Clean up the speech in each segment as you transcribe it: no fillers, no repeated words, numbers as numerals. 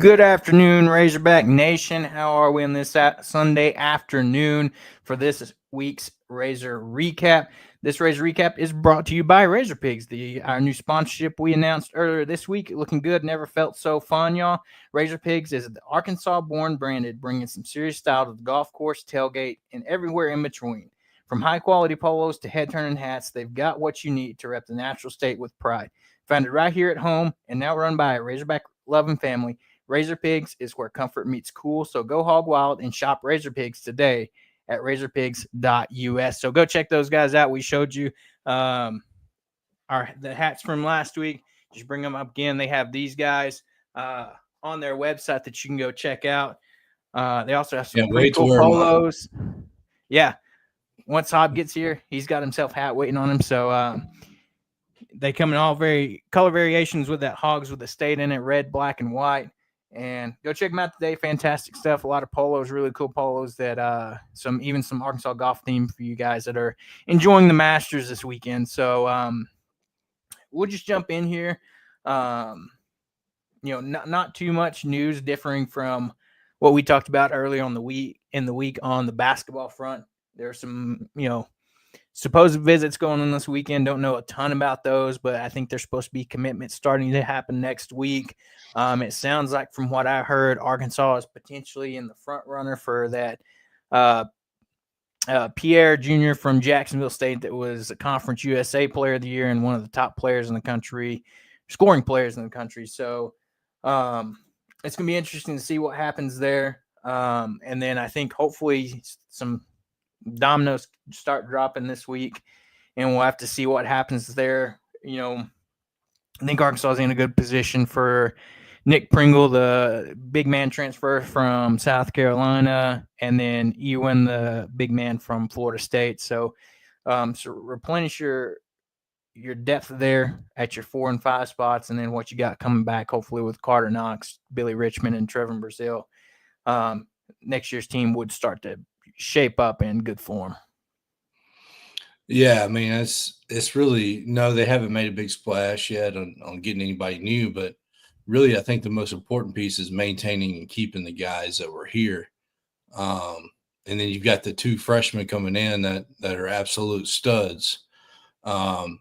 Good afternoon, Razorback Nation. How are we on this Sunday afternoon for this week's Razor Recap? This Razor Recap is brought to you by Razor Pigs, our new sponsorship we announced earlier this week. Looking good, never felt so fun, y'all. Razor Pigs is the Arkansas-born branded, bringing some serious style to the golf course, tailgate, and everywhere in between. From high-quality polos to head-turning hats, they've got what you need to rep the natural state with pride. Founded right here at home and now run by a Razorback-loving family, Razor Pigs is where comfort meets cool. So go hog wild and shop Razor Pigs today at razorpigs.us. So go check those guys out. We showed you the hats from last week. Just bring them up again. They have these guys on their website that you can go check out. They also have some pretty cool polos. Yeah. Once Hob gets here, he's got himself a hat waiting on him. So they come in all color variations with that Hawgs with the state in it, red, black, and white. And go check them out today. Fantastic stuff. A lot of polos, really cool polos that some Arkansas golf theme for you guys that are enjoying the Masters this weekend. So we'll just jump in here. Not too much news differing from what we talked about earlier in the week on the basketball front. There's some, supposed visits going on this weekend. Don't know a ton about those, but I think there's supposed to be commitments starting to happen next week. It sounds like from what I heard, Arkansas is potentially in the front runner for that Pierre Jr. from Jacksonville State that was a Conference USA Player of the Year and one of the top players in the country, scoring players in the country. So it's going to be interesting to see what happens there. And then I think hopefully some dominoes start dropping this week, and we'll have to see what happens there. I think Arkansas is in a good position for Nick Pringle, the big man transfer from South Carolina, and then Ewan, the big man from Florida State. So replenish your depth there at your 4 and 5 spots, and then what you got coming back, hopefully with Carter Knox, Billy Richmond, and Trevor Brazile. Next year's team would start to shape up in good form. Yeah, I mean, it's really they haven't made a big splash yet on getting anybody new, but really I think the most important piece is maintaining and keeping the guys that were here. And then you've got the 2 freshmen coming in that are absolute studs. And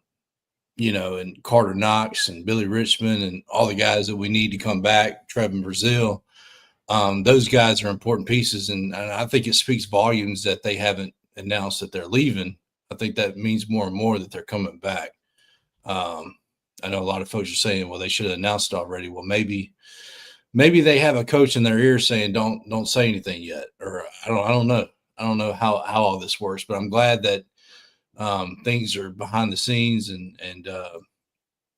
Carter Knox and Billy Richmond and all the guys that we need to come back, Trevor Brazile. Those guys are important pieces, and I think it speaks volumes that they haven't announced that they're leaving. I think that means more and more that they're coming back. I know a lot of folks are saying, well, they should have announced it already. Well, maybe they have a coach in their ear saying, don't say anything yet. Or I don't know. I don't know how all this works, but I'm glad that things are behind the scenes and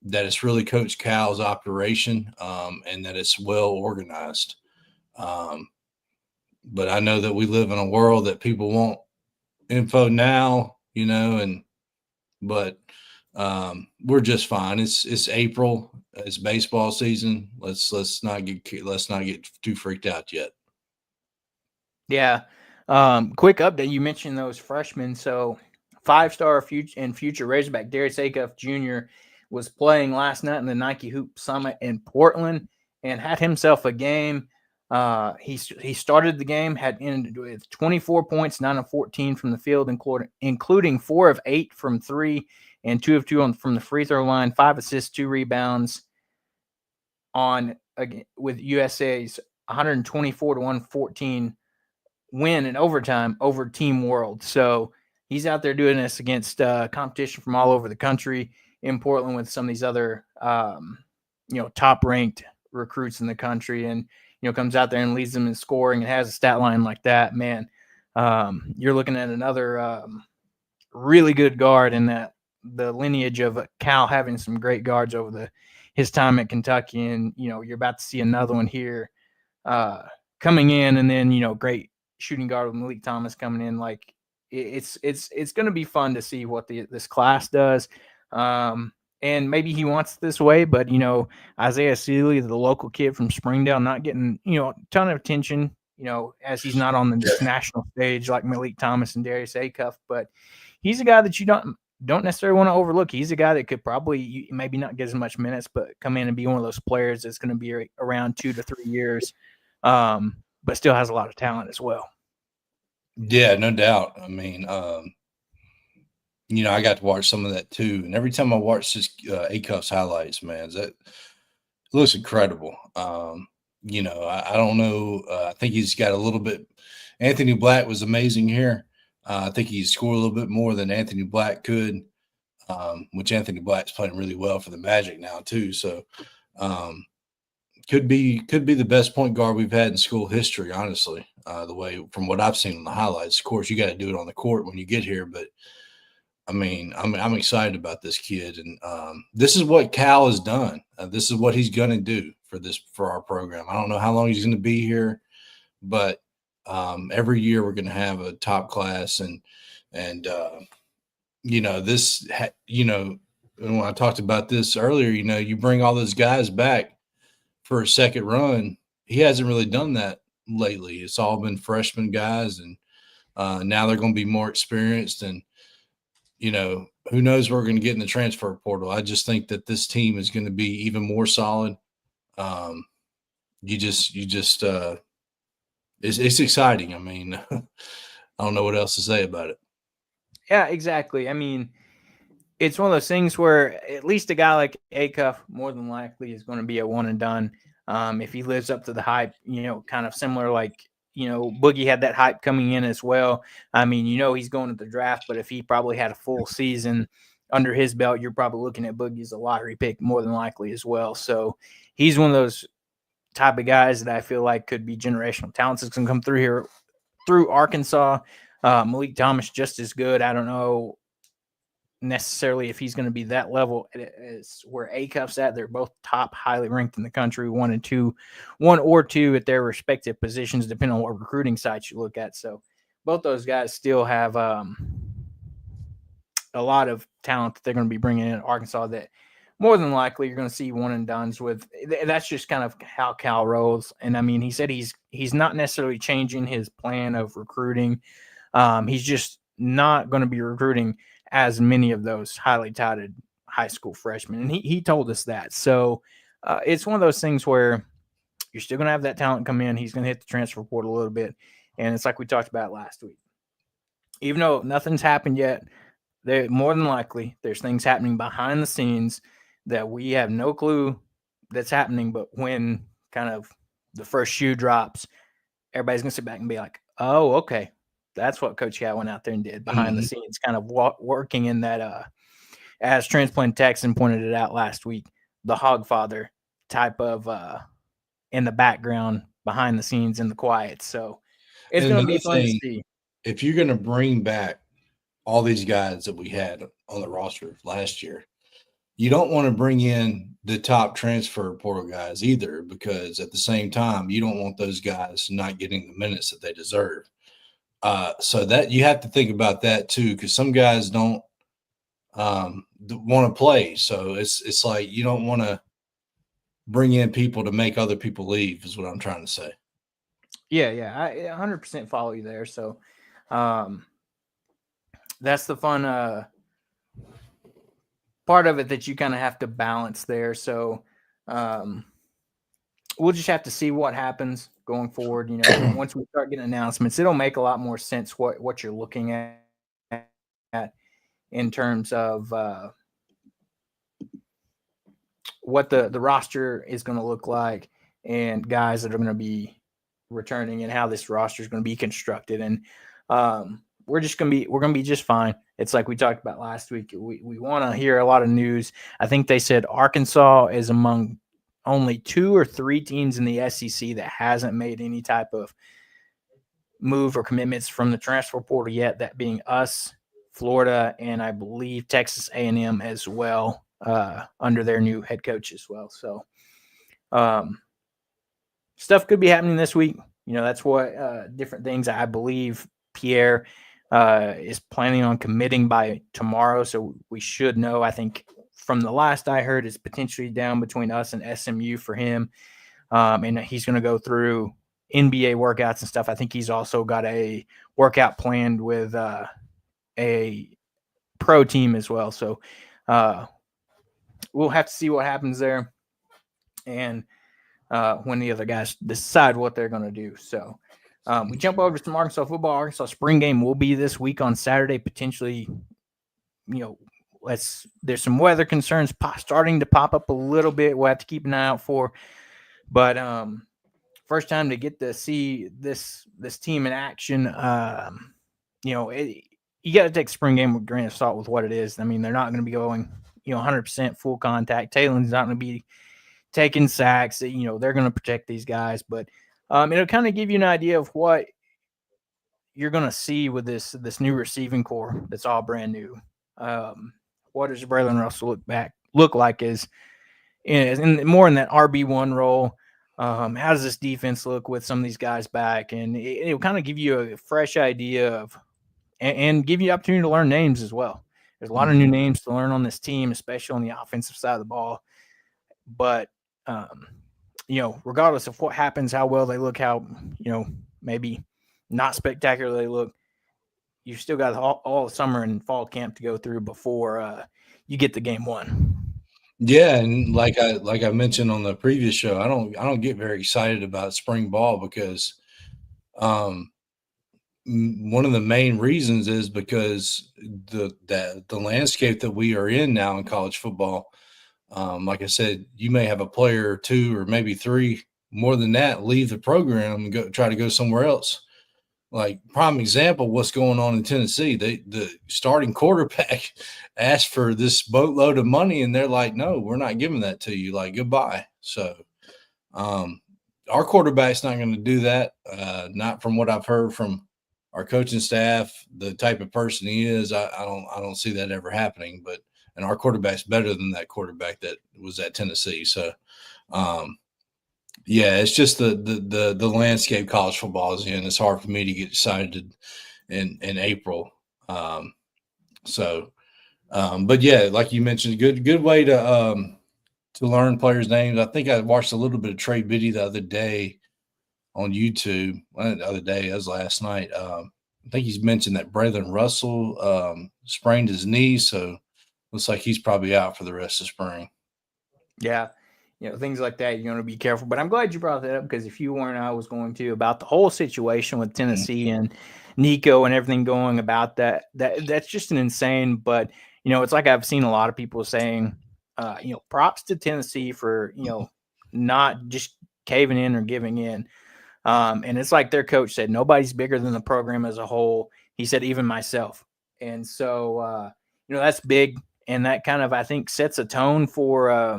that it's really Coach Cal's operation and that it's well organized. But I know that we live in a world that people want info now, but we're just fine. It's April. It's baseball season. Let's not get too freaked out yet. Yeah. Quick update. You mentioned those freshmen. So 5-star future Razorback Darius Acuff Jr. was playing last night in the Nike Hoop Summit in Portland and had himself a game. He started the game, had ended with 24 points, 9 of 14 from the field, including 4 of 8 from 3 and 2 of 2 from the free throw line, 5 assists, 2 rebounds with USA's 124-114 win in overtime over Team World. So he's out there doing this against competition from all over the country in Portland with some of these other, top ranked recruits in the country, and comes out there and leads them in scoring and has a stat line like that, man. You're looking at another really good guard in the lineage of Cal having some great guards over his time at Kentucky. And, you're about to see another one here coming in, and then, great shooting guard with Malik Thomas coming in. Like it's going to be fun to see what this class does. And maybe he wants it this way, but, Isaiah Seeley, the local kid from Springdale, not getting, a ton of attention, as he's not on the national stage like Malik Thomas and Darius Acuff. But he's a guy that you don't necessarily want to overlook. He's a guy that could probably maybe not get as much minutes, but come in and be one of those players that's going to be around 2 to 3 years, but still has a lot of talent as well. Yeah, no doubt. I mean, I got to watch some of that too, and every time I watch this A-Cuff's highlights, man, that looks incredible. I don't know. I think he's got a little bit. Anthony Black was amazing here. I think he scored a little bit more than Anthony Black could, which Anthony Black's playing really well for the Magic now too. So could be the best point guard we've had in school history, honestly. The way from what I've seen in the highlights. Of course, you got to do it on the court when you get here, but I mean, I'm excited about this kid, and this is what Cal has done. This is what he's going to do for our program. I don't know how long he's going to be here, but every year we're going to have a top class, and this, and when I talked about this earlier, you bring all those guys back for a second run. He hasn't really done that lately. It's all been freshman guys, and now they're going to be more experienced, and who knows what we're going to get in the transfer portal. I just think that this team is going to be even more solid. It's exciting. I mean, I don't know what else to say about it. Yeah, exactly. I mean, it's one of those things where at least a guy like A-Cuff more than likely is going to be a one and done. If he lives up to the hype, kind of similar like, Boogie had that hype coming in as well. I mean, he's going to the draft, but if he probably had a full season under his belt, you're probably looking at Boogie as a lottery pick more than likely as well. So he's one of those type of guys that I feel like could be generational talents that's going to come through here through Arkansas. Malik Thomas just as good. I don't know necessarily if he's going to be that level as where A-Cuff's at. They're both top, highly ranked in the country, one or two at their respective positions, depending on what recruiting sites you look at. So both those guys still have a lot of talent that they're going to be bringing in at Arkansas that more than likely you're going to see one and dones with. That's just kind of how Cal rolls. And I mean, he said he's not necessarily changing his plan of recruiting. He's just not going to be recruiting as many of those highly touted high school freshmen. And he told us that. So it's one of those things where you're still going to have that talent come in. He's going to hit the transfer portal a little bit. And it's like we talked about last week. Even though nothing's happened yet, more than likely there's things happening behind the scenes that we have no clue that's happening. But when kind of the first shoe drops, everybody's going to sit back and be like, oh, okay. That's what Coach Cal went out there and did behind the scenes, kind of working in that, as Transplant Texan pointed it out last week, the Hogfather type of in the background, behind the scenes, in the quiet. So it's going to be fun to see. If you're going to bring back all these guys that we had on the roster last year, you don't want to bring in the top transfer portal guys either, because at the same time, you don't want those guys not getting the minutes that they deserve. So that you have to think about that too, because some guys don't want to play. So it's like you don't want to bring in people to make other people leave, is what I'm trying to say. Yeah, I 100% follow you there. So that's the fun part of it that you kind of have to balance there. So we'll just have to see what happens going forward. Once we start getting announcements, it'll make a lot more sense what you're looking at in terms of what the roster is going to look like and guys that are going to be returning and how this roster is going to be constructed. And we're going to be just fine. It's like we talked about last week. We want to hear a lot of news. I think they said Arkansas is among only 2 or 3 teams in the SEC that hasn't made any type of move or commitments from the transfer portal yet, that being us, Florida, and I believe Texas A&M as well, under their new head coach as well. So stuff could be happening this week. That's what different things I believe Pierre is planning on committing by tomorrow. So we should know. I think from the last I heard, it's potentially down between us and SMU for him. And he's going to go through NBA workouts and stuff. I think he's also got a workout planned with a pro team as well. So we'll have to see what happens there, and when the other guys decide what they're going to do. So we jump over to some Arkansas football. Arkansas spring game will be this week on Saturday. Potentially, there's some weather concerns starting to pop up a little bit. We'll have to keep an eye out for. But first time to get to see this team in action. You got to take spring game with a grain of salt with what it is. I mean, they're not going to be going 100% full contact. Taylor's not going to be taking sacks. They're going to protect these guys, but it'll kind of give you an idea of what you're going to see with this new receiving core that's all brand new. What does Braylon Russell look like is more in that RB1 role? How does this defense look with some of these guys back? And it'll kind of give you a fresh idea of and give you the opportunity to learn names as well. There's a lot of new names to learn on this team, especially on the offensive side of the ball. But regardless of what happens, how well they look, how maybe not spectacular they look, you still got all summer and fall camp to go through before you get to game one. Yeah, and like I mentioned on the previous show, I don't get very excited about spring ball because one of the main reasons is because the landscape that we are in now in college football. Like I said, you may have a player or two or maybe three more than that leave the program and try to go somewhere else. Like prime example, what's going on in Tennessee? The starting quarterback asked for this boatload of money, and they're like, "No, we're not giving that to you. Like goodbye." So, our quarterback's not going to do that. Not from what I've heard from our coaching staff, the type of person he is. I don't see that ever happening. But and our quarterback's better than that quarterback that was at Tennessee. So, yeah, it's just the landscape college football is in. It's hard for me to get excited in April. But yeah, like you mentioned, good way to learn players' names. I think I watched a little bit of Trey Biddy the other day on YouTube. The other day, as last night. I think he's mentioned that Braylon Russell sprained his knee, so looks like he's probably out for the rest of spring. Yeah. Things like that, you're going to be careful. But I'm glad you brought that up because if you weren't, I was going to about the whole situation with Tennessee and Nico and everything going about that's just an insane. But, it's like I've seen a lot of people saying, props to Tennessee for, not just caving in or giving in. And it's like their coach said, nobody's bigger than the program as a whole. He said, even myself. And so, that's big. And that kind of, I think, sets a tone for,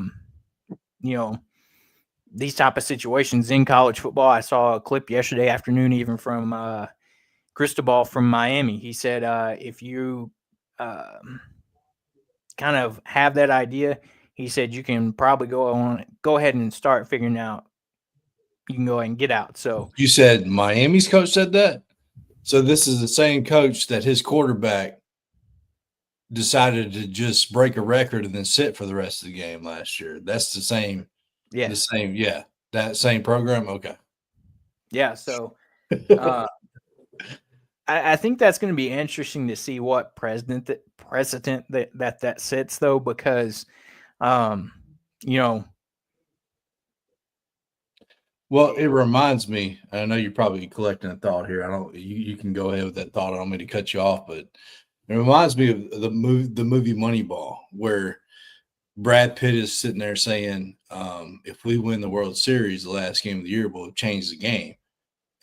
these type of situations in college football. I saw a clip yesterday afternoon, even from Cristobal from Miami. He said, if you kind of have that idea, he said you can probably go ahead and start figuring out. You can go ahead and get out. So you said Miami's coach said that. So this is the same coach that his quarterback decided to just break a record and then sit for the rest of the game last year. That's the same. Yeah. That same program. Okay. Yeah. So I think that's going to be interesting to see what precedent that sets, though, because, Well, it reminds me. I know you're probably collecting a thought here. You can go ahead with that thought. I don't mean to cut you off, but it reminds me of the movie Moneyball, where Brad Pitt is sitting there saying, if we win the World Series, the last game of the year, we'll change the game.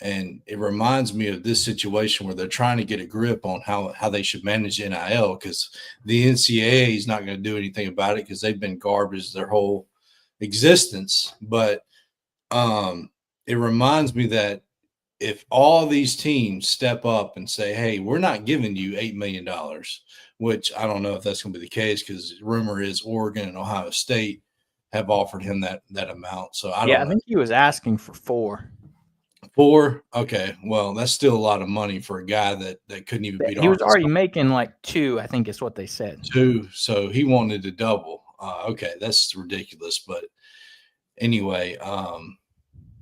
And it reminds me of this situation where they're trying to get a grip on how they should manage NIL, because the NCAA is not going to do anything about it because they've been garbage their whole existence. But it reminds me that if all these teams step up and say, hey, we're not giving you $8 million, which I don't know if that's going to be the case because rumor is Oregon and Ohio State have offered him that amount. So I don't know. I think he was asking for 4. 4? Okay. Well, that's still a lot of money for a guy that couldn't even beat He was already making like 2, I think is what they said. 2. So he wanted to double. Okay. That's ridiculous. But anyway,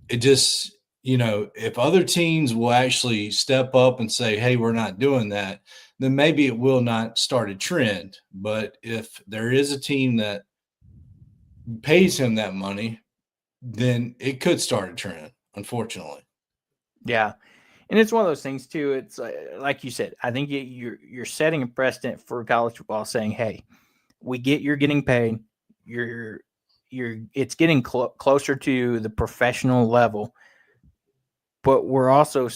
it just if other teams will actually step up and say, hey, we're not doing that, then maybe it will not start a trend. But if there is a team that pays him that money, then it could start a trend, unfortunately. Yeah. And it's one of those things too. It's like you said, I think you're setting a precedent for college football saying, hey, we get you're getting paid. You're it's getting closer to the professional level, but we're also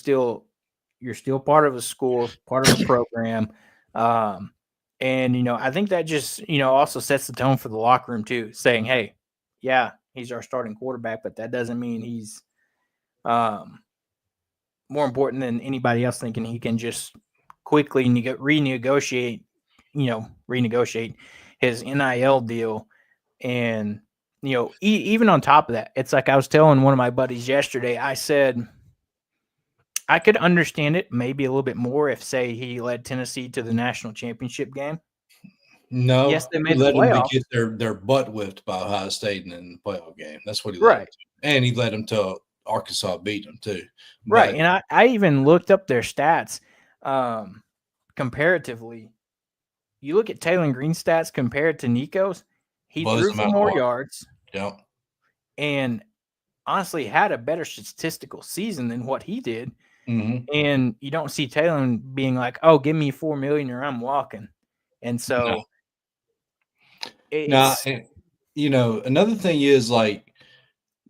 you're still part of a school, part of a program. Um, and I think that just, also sets the tone for the locker room too, saying, hey, yeah, he's our starting quarterback, but that doesn't mean he's um, more important than anybody else thinking he can just quickly renegotiate his NIL deal. And, even on top of that, it's like I was telling one of my buddies yesterday, I said, I could understand it maybe a little bit more if, say, he led Tennessee to the national championship game. Yes, No, they he made the led them to playoff. get their butt whipped by Ohio State in the playoff game. That's what he led them Right. to. And he led them to Arkansas beat them too. Right. But And I even looked up their stats comparatively. You look at Taylor Green's stats compared to Nico's, he blows threw them for out of the more water. yards Yeah. and honestly had a better statistical season than what he did. Mm-hmm. And you don't see Taylor being like, "Oh, give me $4 million or I'm walking." And No. so Now, it's another thing is like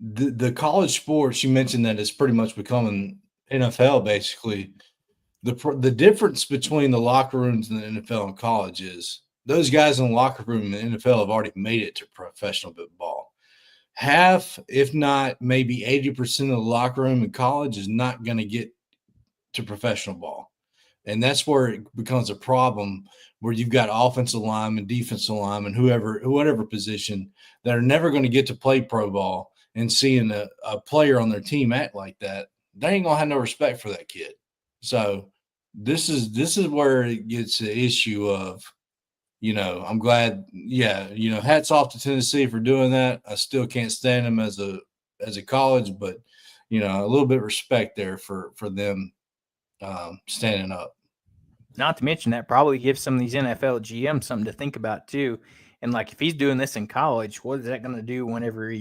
the college sports, you mentioned that it's pretty much becoming NFL basically. The difference between the locker rooms in the NFL and college is those guys in the locker room in the NFL have already made it to professional football. Half, if not maybe 80% of the locker room in college is not going to get to professional ball. And that's where it becomes a problem where you've got offensive linemen, defensive linemen, whatever position that are never going to get to play pro ball, and seeing a player on their team act like that, they ain't gonna have no respect for that kid. So this is where it gets the issue of, I'm glad, hats off to Tennessee for doing that. I still can't stand them as a college, but a little bit of respect there for them standing up. not to mention that probably gives some of these NFL GMs something to think about too. And like if he's doing this in college, what is that going to do whenever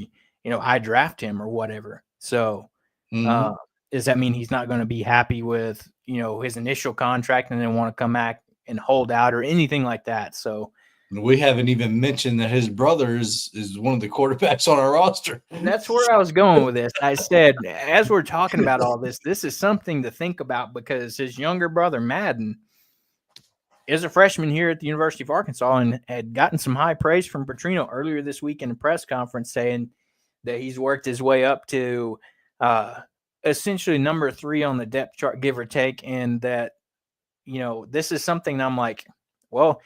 I draft him or whatever? So Mm-hmm. does that mean he's not going to be happy with, his initial contract and then want to come back and hold out or anything like that? So We haven't even mentioned that his brother is one of the quarterbacks on our roster. that's where I was going with this. I said, as we're talking about all this, this is something to think about because his younger brother, Madden, is a freshman here at the University of Arkansas and had gotten some high praise from Petrino earlier this week in a press conference saying that he's worked his way up to essentially number 3 on the depth chart, give or take, and that, this is something I'm like, well,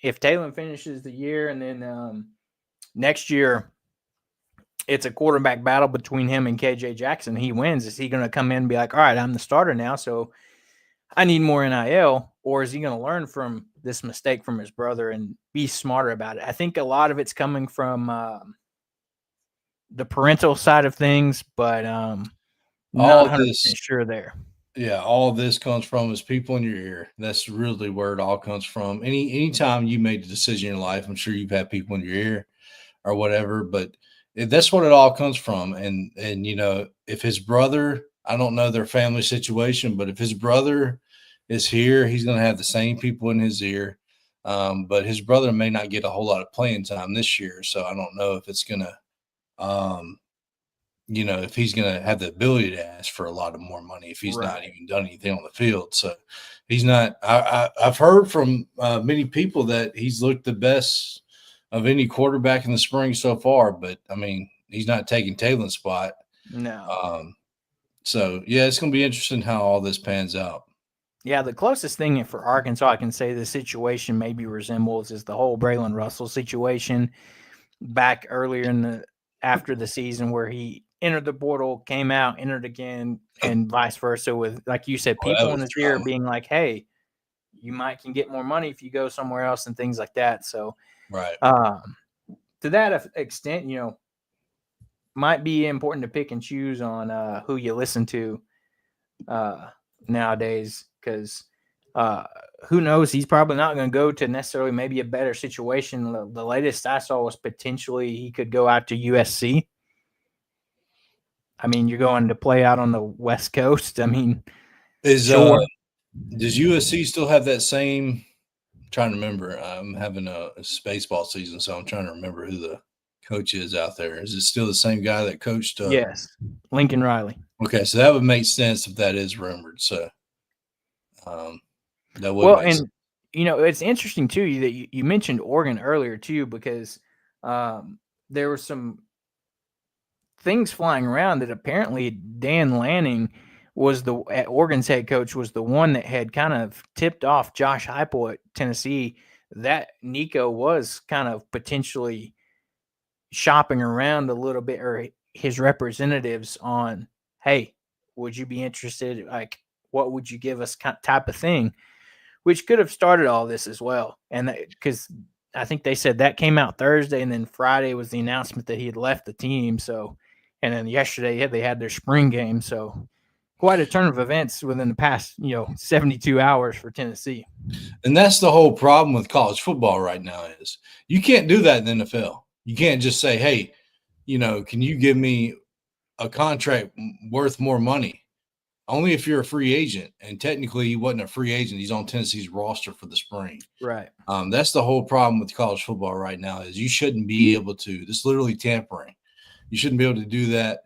if Taylor finishes the year and then next year it's a quarterback battle between him and KJ Jackson, he wins, is he going to come in and be like, all right, I'm the starter now, so I need more NIL, or is he going to learn from this mistake from his brother and be smarter about it? I think a lot of it's coming from the parental side of things, but not All 100% this, sure there. yeah, all this comes from is people in your ear. That's really where it all comes from. Anytime you made a decision in your life, I'm sure you've had people in your ear or whatever, but that's what it all comes from. And if his brother, I don't know their family situation, but if his brother is here, he's going to have the same people in his ear. But his brother may not get a whole lot of playing time this year, so I don't know if it's going to, um, if he's going to have the ability to ask for a lot of more money if he's not even done anything on the field. So he's not. I've heard from many people that he's looked the best of any quarterback in the spring so far, but I mean, he's not taking Taylor's spot. No. So yeah, it's going to be interesting how all this pans out. Yeah, the closest thing for Arkansas I can say the situation maybe resembles is the whole Braylon Russell situation back earlier after the season where he entered the portal, came out, entered again, and vice versa with, like you said, Well, that people in was his ear drama. being like, hey, you can get more money if you go somewhere else and things like that. So Right. to that extent, might be important to pick and choose on who you listen to nowadays, because who knows? He's probably not going to go to necessarily maybe a better situation. The latest I saw was potentially he could go out to USC. I mean, you're going to play out on the West Coast. I mean, sure. Does USC still have that same? I'm trying to remember. I'm having a baseball season, so I'm trying to remember who the coach is out there. Is it still the same guy that coached? Yes, Lincoln Riley. Okay, so that would make sense if that is rumored. So that would make sense. It's interesting too that you mentioned Oregon earlier too, because there were some things flying around that apparently Dan Lanning was Oregon's head coach, was the one that had kind of tipped off Josh Heupel at Tennessee that Nico was kind of potentially shopping around a little bit, or his representatives on, hey, would you be interested? Like, what would you give us, type of thing, which could have started all this as well. And because I think they said that came out Thursday, and then Friday was the announcement that he had left the team. So, and then yesterday they had their spring game. So quite a turn of events within the past, 72 hours for Tennessee. And that's the whole problem with college football right now is you can't do that in the NFL. You can't just say, hey, can you give me a contract worth more money? Only if you're a free agent. And technically he wasn't a free agent. He's on Tennessee's roster for the spring. Right. That's the whole problem with college football right now is you shouldn't be able to. This is literally tampering. You shouldn't be able to do that.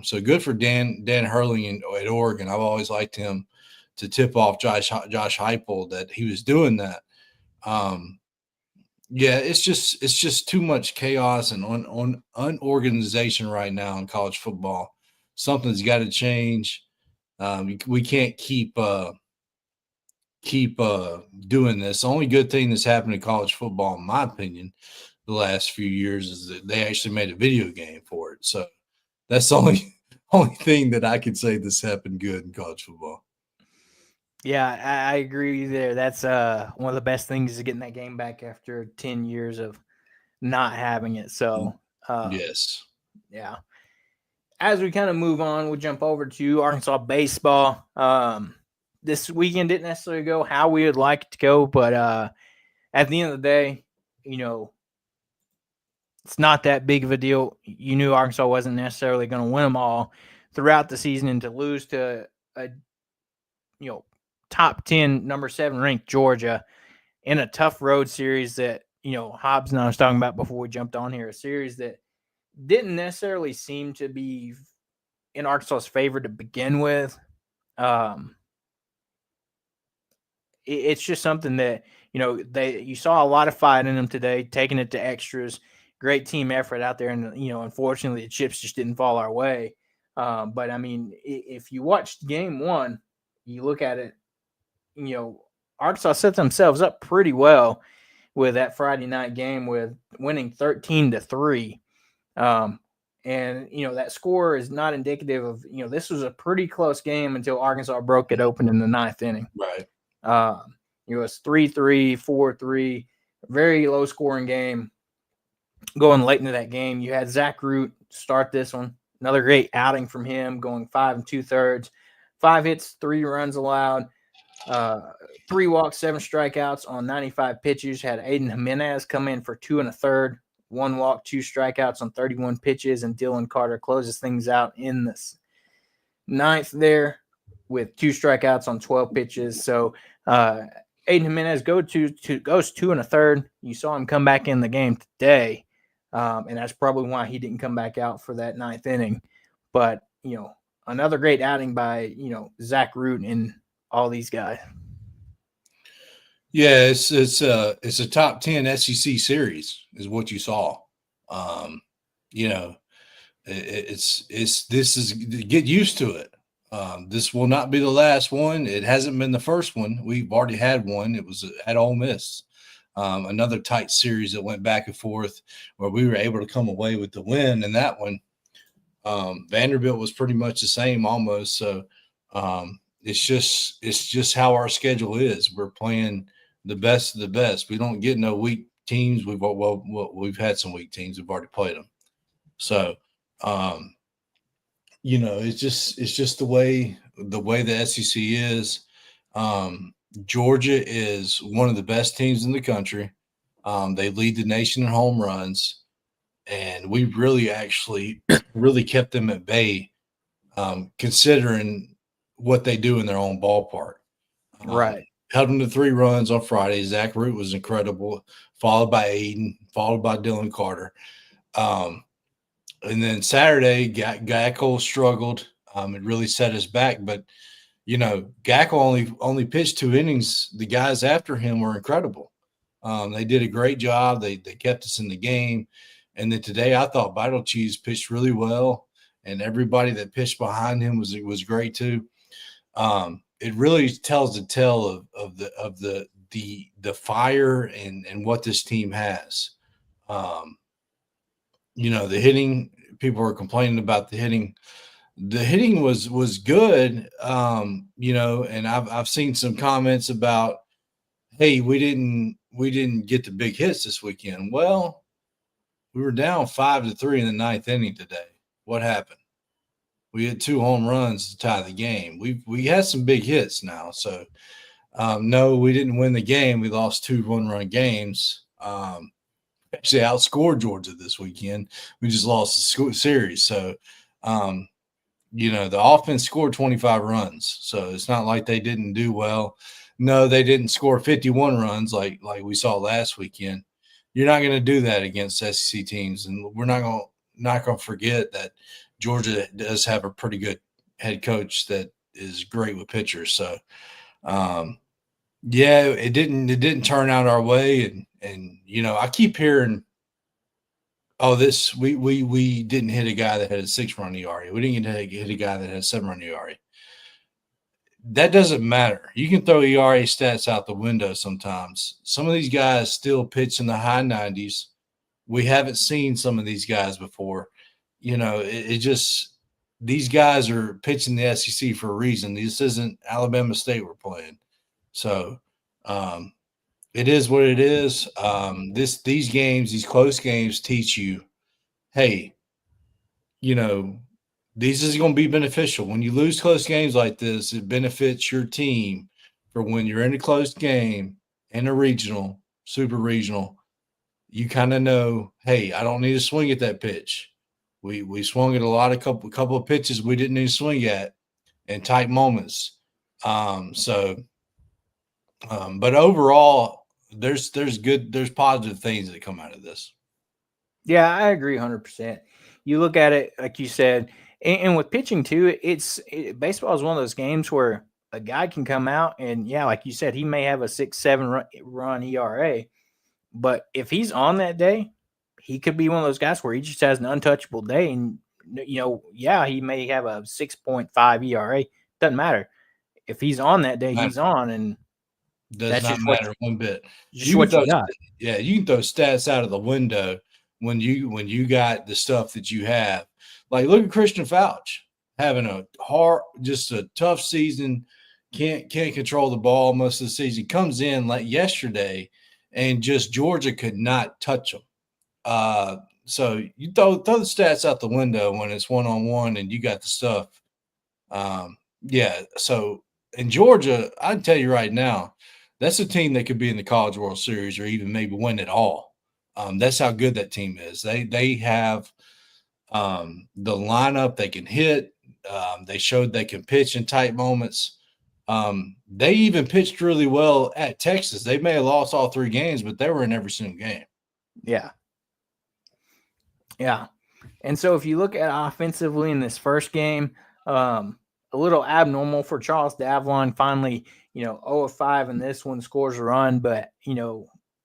So good for Dan Hurley at Oregon. I've always liked him to tip off Josh Heupel that he was doing that. Yeah, it's just too much chaos and unorganization right now in college football. Something's got to change. We can't keep doing this. The only good thing that's happened in college football, in my opinion, the last few years is that they actually made a video game for it. So that's the only thing that I could say that's happened good in college football. Yeah, I agree with you there. That's one of the best things is getting that game back after 10 years of not having it. So, yes. Yeah. As we kind of move on, we'll jump over to Arkansas baseball. This weekend didn't necessarily go how we would like it to go, but at the end of the day, it's not that big of a deal. You knew Arkansas wasn't necessarily going to win them all throughout the season, and to lose to a top 10, number 7 ranked Georgia in a tough road series that, Hobbs and I was talking about before we jumped on here, a series that didn't necessarily seem to be in Arkansas's favor to begin with. It's just something that, you saw a lot of fight in them today, taking it to extras, great team effort out there. And, unfortunately the chips just didn't fall our way. But I mean, if you watched game 1, you look at it, Arkansas set themselves up pretty well with that Friday night game with winning 13-3. And, that score is not indicative of, this was a pretty close game until Arkansas broke it open in the 9th inning. Right. It was 3-3, 4-3, very low scoring game. Going late into that game, you had Zach Root start this one. Another great outing from him, going 5 2/3, 5 hits, 3 runs allowed, 3 walks, 7 strikeouts on 95 pitches. Had Aiden Jimenez come in for 2 1/3, 1 walk, 2 strikeouts on 31 pitches, and Dylan Carter closes things out in the 9th there with 2 strikeouts on 12 pitches. So Aiden Jimenez goes 2 1/3. You saw him come back in the game today, and that's probably why he didn't come back out for that 9th inning. But another great outing by Zach Root and all these guys. Yeah, it's a top 10 SEC series is what you saw. Get used to it. This will not be the last one. It hasn't been the first one. We've already had one. It was at Ole Miss. Another tight series that went back and forth where we were able to come away with the win. And that one, Vanderbilt was pretty much the same almost. So it's just how our schedule is. We're playing the best of the best. We don't get no weak teams. We've had some weak teams. We've already played them. So Um, it's just the way the SEC is. Georgia is one of the best teams in the country. They lead the nation in home runs, and we really actually really kept them at bay, considering what they do in their own ballpark. Um, Right. Held them to 3 runs on Friday. Zach Root was incredible, followed by Aiden, followed by Dylan Carter. Um, and then Saturday, Gackel struggled. It really set us back. But Gackel only pitched 2 innings. The guys after him were incredible. They did a great job. They kept us in the game. And then today, I thought Vital Cheese pitched really well, and everybody that pitched behind him was great too. It really tells the tale of the fire and what this team has. Um, the hitting, people are complaining about the hitting. The hitting was good, and I've seen some comments about, hey, we didn't get the big hits this weekend. Well, we were down 5-3 in the ninth inning today. What happened? We had 2 home runs to tie the game. We had some big hits now. So no, we didn't win the game. We lost 2 one-run games. Actually outscored Georgia this weekend. We just lost the series. So the offense scored 25 runs. So it's not like they didn't do well. No, they didn't score 51 runs like we saw last weekend. You're not going to do that against SEC teams, and we're not going to forget that Georgia does have a pretty good head coach that is great with pitchers. So, it didn't turn out our way, and I keep hearing, oh, we didn't hit a guy that had a 6-run ERA. We didn't hit a guy that had a 7-run ERA. That doesn't matter. You can throw ERA stats out the window sometimes. Some of these guys still pitch in the high 90s. We haven't seen some of these guys before. It just, these guys are pitching the SEC for a reason. This isn't Alabama State we're playing. So it is what it is. These close games teach you, hey, this is going to be beneficial. When you lose close games like this, it benefits your team for when you're in a close game in a regional, super regional. You kind of know, hey, I don't need to swing at that pitch. We swung at a couple of pitches we didn't need to swing at in tight moments. But overall, there's positive things that come out of this. Yeah, I agree 100%. You look at it, like you said, and with pitching too, baseball is one of those games where a guy can come out and, yeah, like you said, he may have a 6-7 run ERA, but if he's on that day, he could be one of those guys where he just has an untouchable day. And, he may have a 6.5 ERA. Doesn't matter. If he's on that day, he's on. And does not matter one bit. Just what you got. Yeah, you can throw stats out of the window when you got the stuff that you have. Like, look at Christian Fauch having just a tough season, can't control the ball most of the season. Comes in like yesterday, and just Georgia could not touch him. So you throw the stats out the window when it's 1-on-1 and you got the stuff. So in Georgia, I can tell you right now, that's a team that could be in the College World Series or even maybe win it all. That's how good that team is. They have the lineup. They can hit. They showed they can pitch in tight moments. They even pitched really well at Texas. They may have lost all 3 games, but they were in every single game. Yeah. Yeah. And so if you look at offensively in this first game, a little abnormal for Charles Davlon. Finally, 0-5 in this one, scores a run, but,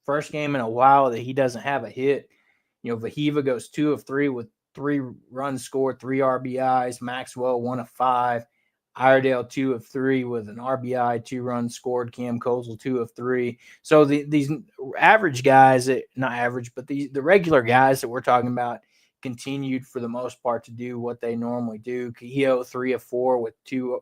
first game in a while that he doesn't have a hit. Vahiva goes 2 of 3 with 3 runs scored, 3 RBIs. Maxwell 1 of 5. Iredale 2 of 3 with an RBI, 2 runs scored. Cam Kozel 2 of 3. So these average guys, not average, but the regular guys that we're talking about continued for the most part to do what they normally do. Kehoe 3 of 4 with 2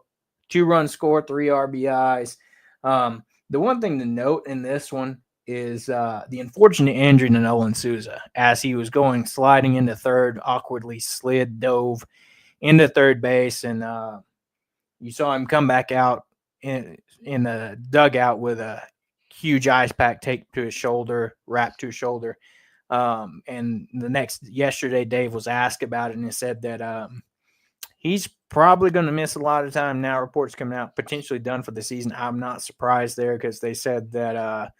runs scored, 3 RBIs. The one thing to note in this one is the unfortunate injury to Nolan Souza as he was sliding into third, awkwardly dove into third base, and you saw him come back out in the dugout with a huge ice pack taped to his shoulder, wrapped to his shoulder. And yesterday, Dave was asked about it, and he said that he's probably going to miss a lot of time now. Reports coming out, potentially done for the season. I'm not surprised there because they said that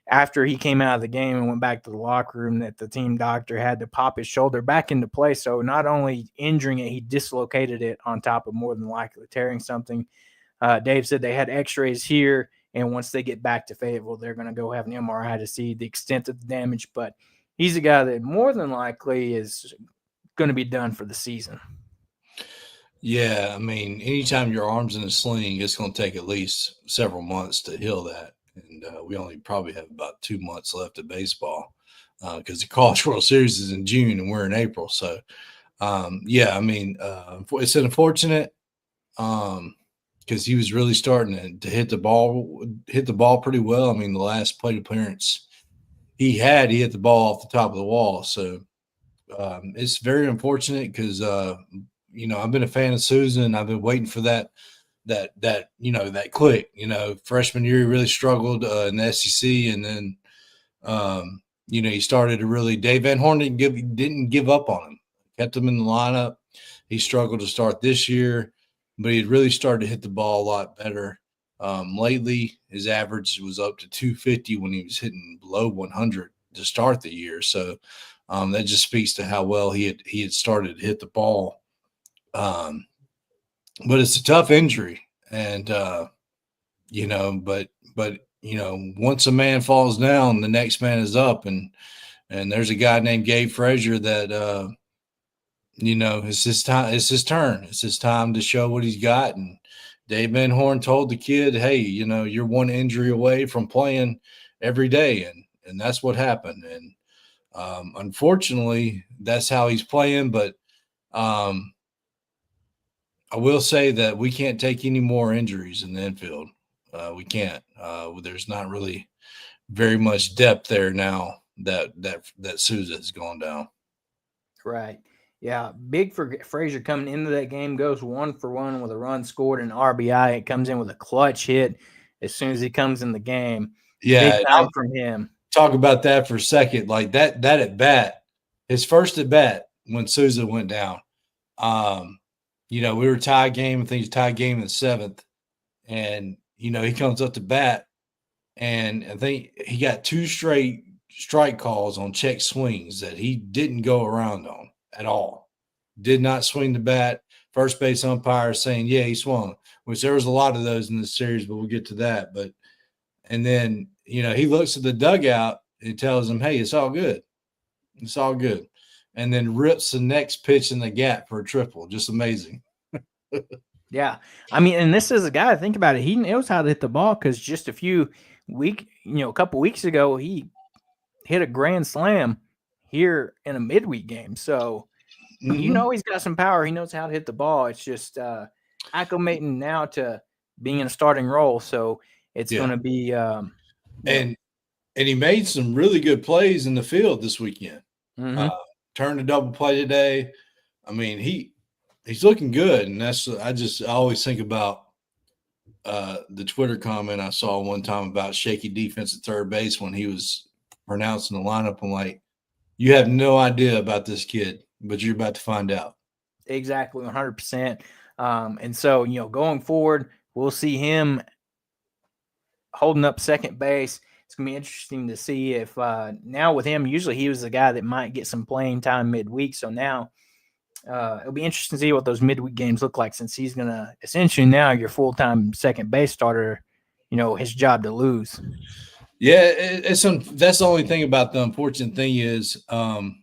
after he came out of the game and went back to the locker room, that the team doctor had to pop his shoulder back into place. So not only injuring it, he dislocated it on top of more than likely tearing something. Dave said they had x-rays here, and once they get back to Fayetteville, they're going to go have an MRI to see the extent of the damage. But he's a guy that more than likely is going to be done for the season. Yeah, I mean, anytime your arm's in a sling, it's going to take at least several months to heal that. And we only probably have about 2 months left of baseball because the College World Series is in June and we're in April. So, yeah, I mean, it's unfortunate because he was really starting to hit the ball pretty well. I mean, the last plate appearance he hit the ball off the top of the wall. So it's very unfortunate because I've been a fan of Souza, and I've been waiting for that click. Freshman year he really struggled in the SEC, and then he started to really. Dave Van Horn didn't give up on him, kept him in the lineup. He struggled to start this year, but he had really started to hit the ball a lot better. Lately, his average was up to 250 when he was hitting below 100 to start the year. So that just speaks to how well he had started to hit the ball. But it's a tough injury, and once a man falls down, the next man is up, and there's a guy named Gabe Frazier that it's his time. It's his turn. It's his time to show what he's got. And Dave Van Horn told the kid, "Hey, you're one injury away from playing every day," and that's what happened. And unfortunately, that's how he's playing. But I will say that we can't take any more injuries in the infield. We can't. There's not really very much depth there now that Souza has gone down. Right. Yeah. Big for Frazier coming into that game, goes 1-for-1 with a run scored and RBI. It comes in with a clutch hit as soon as he comes in the game. Yeah. Big time from him. Talk about that for a second. Like that at bat, his first at bat when Souza went down. We were tied game. I think he's tied game in the 7th. And, he comes up to bat, and I think he got 2 straight strike calls on check swings that he didn't go around on at all. Did not swing the bat. First base umpire saying, yeah, he swung, which there was a lot of those in this series, but we'll get to that. And then, he looks at the dugout and tells him, hey, it's all good. It's all good. And then rips the next pitch in the gap for a triple. Just amazing. Yeah. I mean, and this is a guy, think about it. He knows how to hit the ball because just a couple weeks ago, he hit a grand slam here in a midweek game. So, he's got some power. He knows how to hit the ball. It's just acclimating now to being in a starting role. So it's going to be and he made some really good plays in the field this weekend. Turned a double play today. I mean, he's looking good, and I always think about the Twitter comment I saw one time about shaky defense at third base when he was pronouncing the lineup. I'm like, you have no idea about this kid, but you're about to find out. Exactly, 100%. And so, going forward, we'll see him holding up second base. It's going to be interesting to see if now with him, usually he was the guy that might get some playing time midweek. So now it'll be interesting to see what those midweek games look like, since he's going to essentially now your full-time second base starter, his job to lose. Yeah, that's the only thing about the unfortunate thing is, the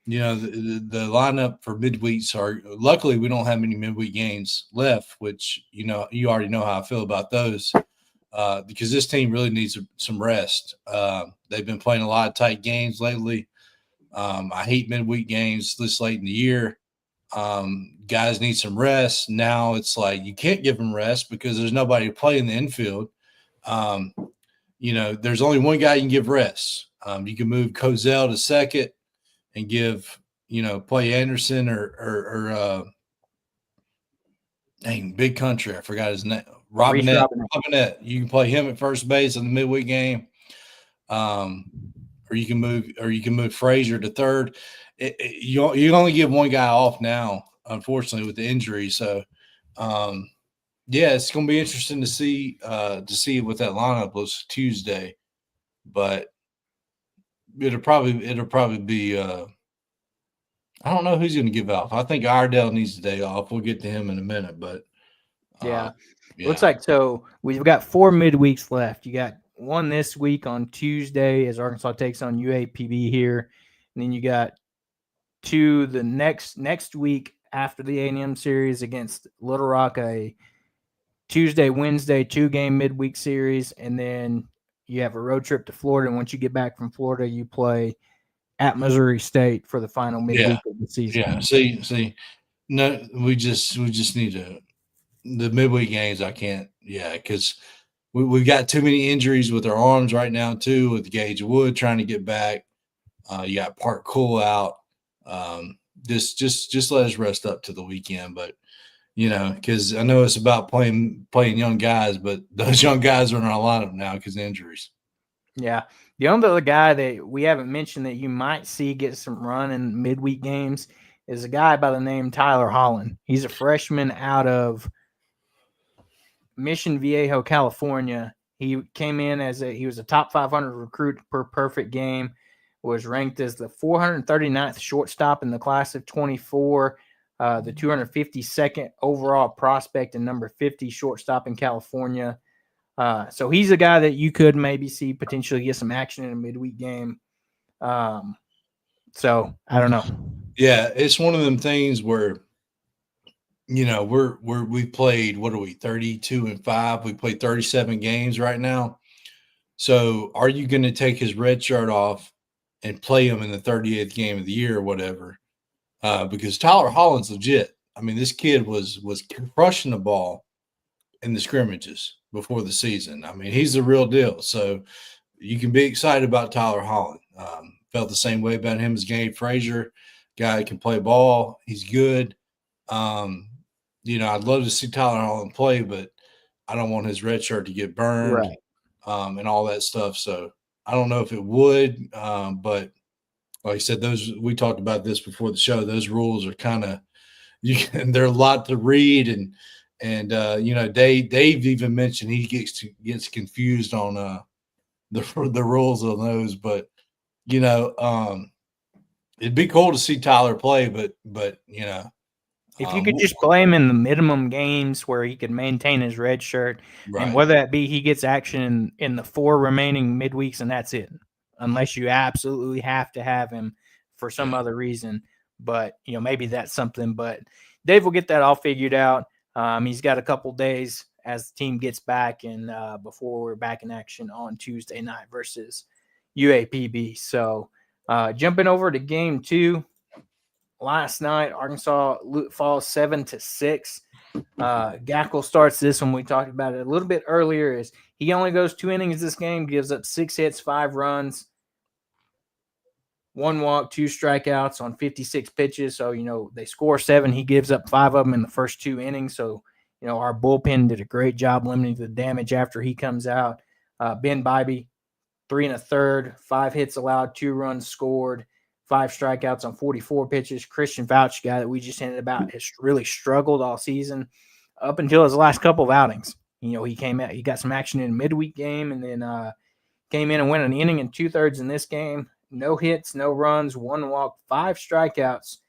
lineup for midweeks luckily we don't have many midweek games left, which, you already know how I feel about those. Because this team really needs some rest. They've been playing a lot of tight games lately. I hate midweek games this late in the year. Guys need some rest. Now it's like you can't give them rest because there's nobody to play in the infield. there's only one guy you can give rest. You can move Cozell to second and give, play Anderson or dang, Big Country. I forgot his name. Robinette. You can play him at first base in the midweek game. Or you can move Frazier to third. You only give one guy off now, unfortunately, with the injury. So, it's going to be interesting to see what that lineup looks Tuesday. But it'll probably be. I don't know who's going to give off. I think Iredell needs a day off. We'll get to him in a minute, but looks like so. We've got 4 midweeks left. You got one this week on Tuesday as Arkansas takes on UAPB here, and then you got 2 the next week after the A&M series against Little Rock, a Tuesday, Wednesday 2-game midweek series, and then you have a road trip to Florida. And once you get back from Florida, you play at Missouri State for the final midweek of the season. Yeah, see, no, we just need the midweek games. I can't, because we've got too many injuries with our arms right now too. With Gage Wood trying to get back, you got Park Cool out. Just let us rest up to the weekend, but because I know it's about playing young guys, but those young guys are in our lineup now because of injuries. Yeah. The only other guy that we haven't mentioned that you might see get some run in midweek games is a guy by the name Tyler Holland. He's a freshman out of Mission Viejo, California. He came in he was a top 500 recruit per perfect game, was ranked as the 439th shortstop in the class of 24, the 252nd overall prospect and number 50 shortstop in California. So he's a guy that you could maybe see potentially get some action in a midweek game. So I don't know. Yeah, it's one of them things where, we played, what are we, 32-5? We played 37 games right now. So are you going to take his red shirt off and play him in the 38th game of the year or whatever? Because Tyler Holland's legit. I mean, this kid was crushing the ball in the scrimmages before the season. I mean, he's the real deal. So you can be excited about Tyler Holland. Felt the same way about him as Gabe Frazier. Guy can play ball. He's good. I'd love to see Tyler Holland play, but I don't want his red shirt to get burned, right. And all that stuff. So I don't know if it would, but like I said, we talked about this before the show. Those rules are kind of they're a lot to read, and Dave even mentioned he gets confused on the rules on those, but it'd be cool to see Tyler play, but if you could just play him in the minimum games where he could maintain his red shirt, right. And whether that be he gets action in the 4 remaining midweeks and that's it, unless you absolutely have to have him for some other reason. But maybe that's something. But Dave will get that all figured out. He's got a couple days as the team gets back and before we're back in action on Tuesday night versus UAPB. So jumping over to game 2. Last night, Arkansas falls 7-6. Gackle starts this one. We talked about it a little bit earlier. Is he only goes 2 innings this game, gives up 6 hits, 5 runs, 1 walk, 2 strikeouts on 56 pitches. So they score 7. He gives up 5 of them in the first 2 innings. So our bullpen did a great job limiting the damage after he comes out. Ben Bybee, 3 1/3, 5 hits allowed, 2 runs scored. 5 strikeouts on 44 pitches. Christian Fauci, guy that we just hinted about, has really struggled all season up until his last couple of outings. He came out, he got some action in a midweek game, and then came in and went an inning and 2/3 in this game. No hits, no runs, 1 walk, 5 strikeouts